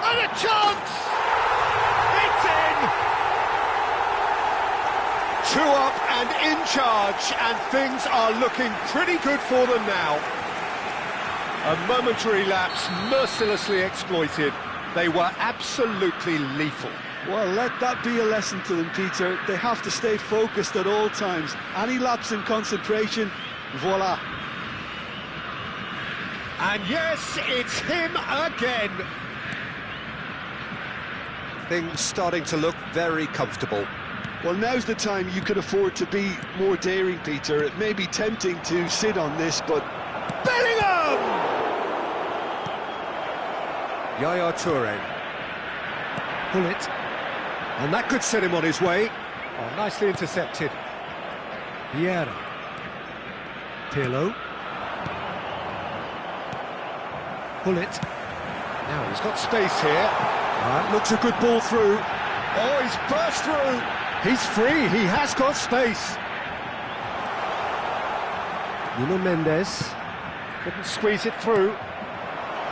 And a chance! It's in! 2 up and in charge, and things are looking pretty good for them now. A momentary lapse mercilessly exploited. They were absolutely lethal. Well, let that be a lesson to them, Peter. They have to stay focused at all times. Any lapse in concentration, voila. And yes, it's him again. Things starting to look very comfortable. Well, now's the time you can afford to be more daring, Peter. It may be tempting to sit on this, but... Bellingham! Yaya Toure. Pull it. And that could set him on his way. Oh, nicely intercepted. Vieira. Pirlo. Pull it. Now he's got space here. That looks a good ball through. Oh, he's burst through. He's free, he has got space. Nuno Mendes couldn't squeeze it through.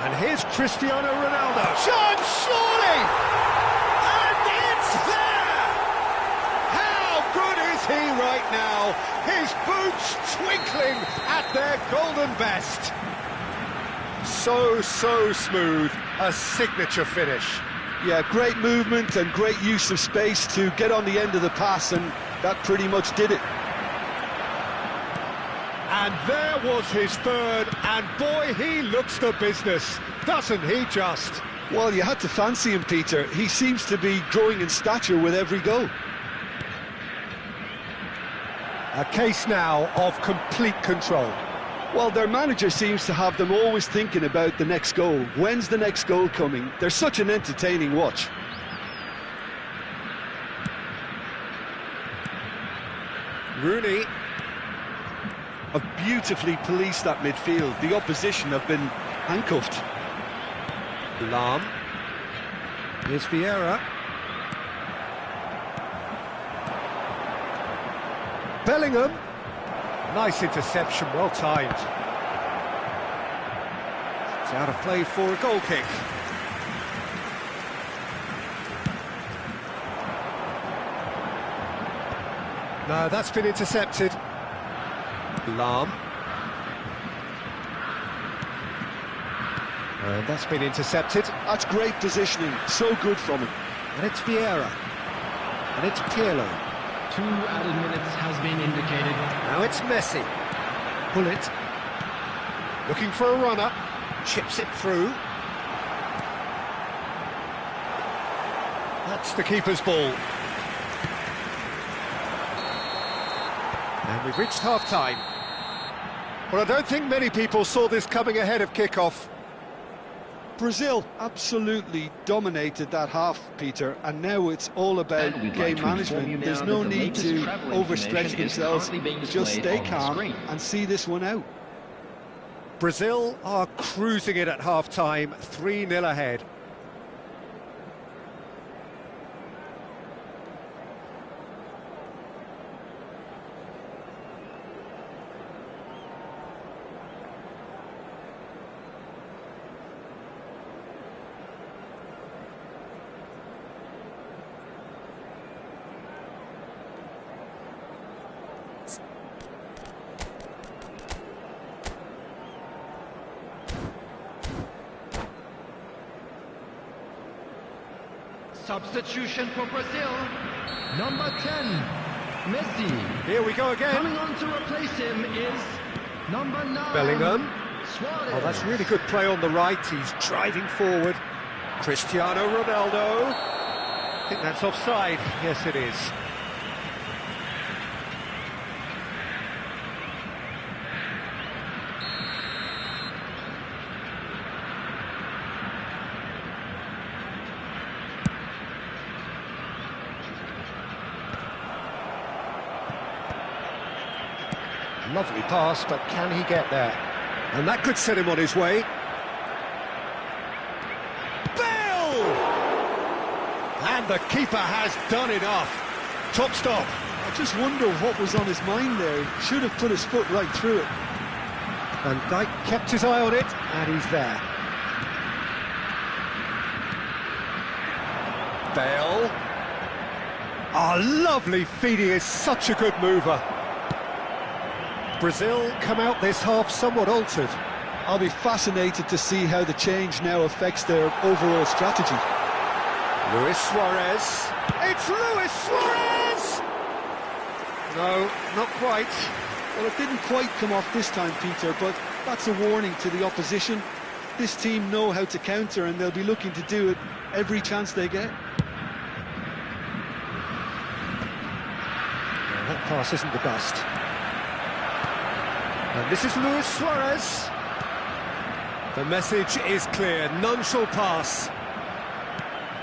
And here's Cristiano Ronaldo. John, surely! And it's there! How good is he right now? His boots twinkling at their golden best. So smooth, a signature finish. Yeah, great movement and great use of space to get on the end of the pass, and that pretty much did it. And there was his third, and boy, he looks the business, doesn't he just? Well, you had to fancy him, Peter. He seems to be growing in stature with every goal. A case now of complete control. Well, their manager seems to have them always thinking about the next goal. When's the next goal coming? They're such an entertaining watch. Rooney. Have beautifully policed that midfield. The opposition have been handcuffed. Lahm. Here's Vieira. Bellingham. Nice interception, well timed. It's out of play for a goal kick. No, that's been intercepted. Lahm. And that's been intercepted. That's great positioning, so good from him. And it's Vieira. And it's Pirlo. 2 added minutes has been indicated. Now it's Messi. Bullet. Looking for a runner. Chips it through. That's the keeper's ball. And we've reached half-time. Well, I don't think many people saw this coming ahead of kick-off. Brazil absolutely dominated that half, Peter, and now it's all about game management. There's no need to overstretch themselves, just stay calm and see this one out. Brazil are cruising it at half-time, 3-0 ahead. Substitution for Brazil. Number 10, Messi. Here we go again. Coming on to replace him is number 9, Bellingham. Suarez. Oh, that's really good play on the right. He's driving forward. Cristiano Ronaldo. I think that's offside. Yes, it is. Lovely pass, but can he get there? And that could set him on his way. Bale! And the keeper has done enough. Top stop. I just wonder what was on his mind there. He should have put his foot right through it. Van Dijk kept his eye on it, and he's there. Bale. Ah, lovely feed. He is such a good mover. Brazil come out this half somewhat altered. I'll be fascinated to see how the change now affects their overall strategy. Luis Suarez. It's Luis Suarez! No, not quite. Well, it didn't quite come off this time, Peter, but that's a warning to the opposition. This team know how to counter, and they'll be looking to do it every chance they get. No, that pass isn't the best. And this is Luis Suarez. The message is clear, none shall pass.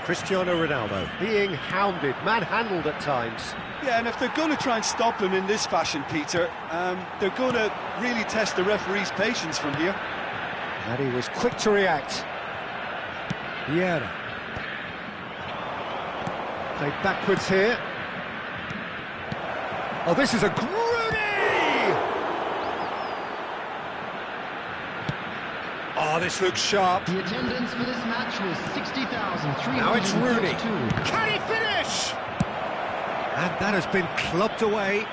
Cristiano Ronaldo being hounded, manhandled at times. Yeah, and if they're going to try and stop him in this fashion, Peter, they're going to really test the referee's patience from here. And he was quick to react. Vieira. Played backwards here. Oh, this is a Rooney! Oh, this looks sharp. The attendance for this match was 60,332. Now it's Rooney. Can he finish? And that has been clubbed away.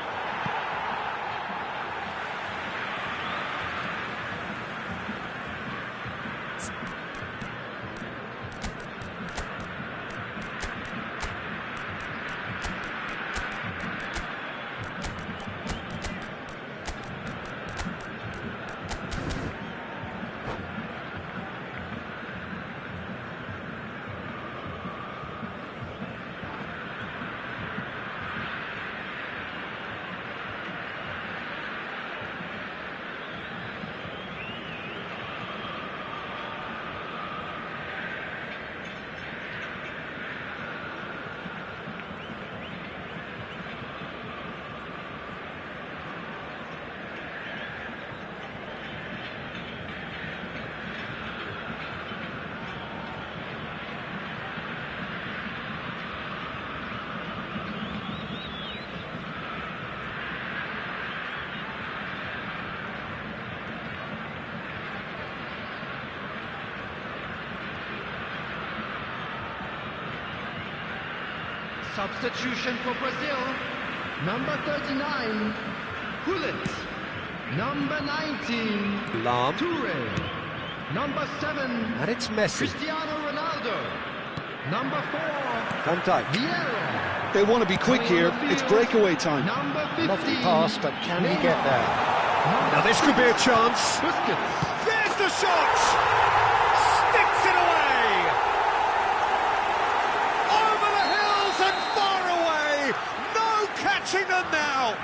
Substitution for Brazil. Number 39, Hullet. Number 19, Lahm. Toure. Number 7, And it's Messi. Cristiano Ronaldo. Number 4, Van Dijk. Vieira. They want to be quick here. It's breakaway time. Number 15, Lovely pass, but can he get there? Now this could be a chance. Busquets. There's the shot! Sticks it away! Over the hills and far away! No catching them now!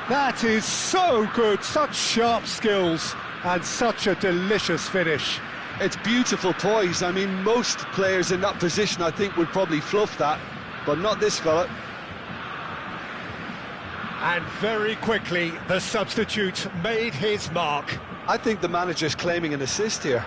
That is so good. Such sharp skills and such a delicious finish. It's beautiful poise. I mean, most players in that position, I think, would probably fluff that, but not this fella. And very quickly, the substitute made his mark. I think the manager's claiming an assist here.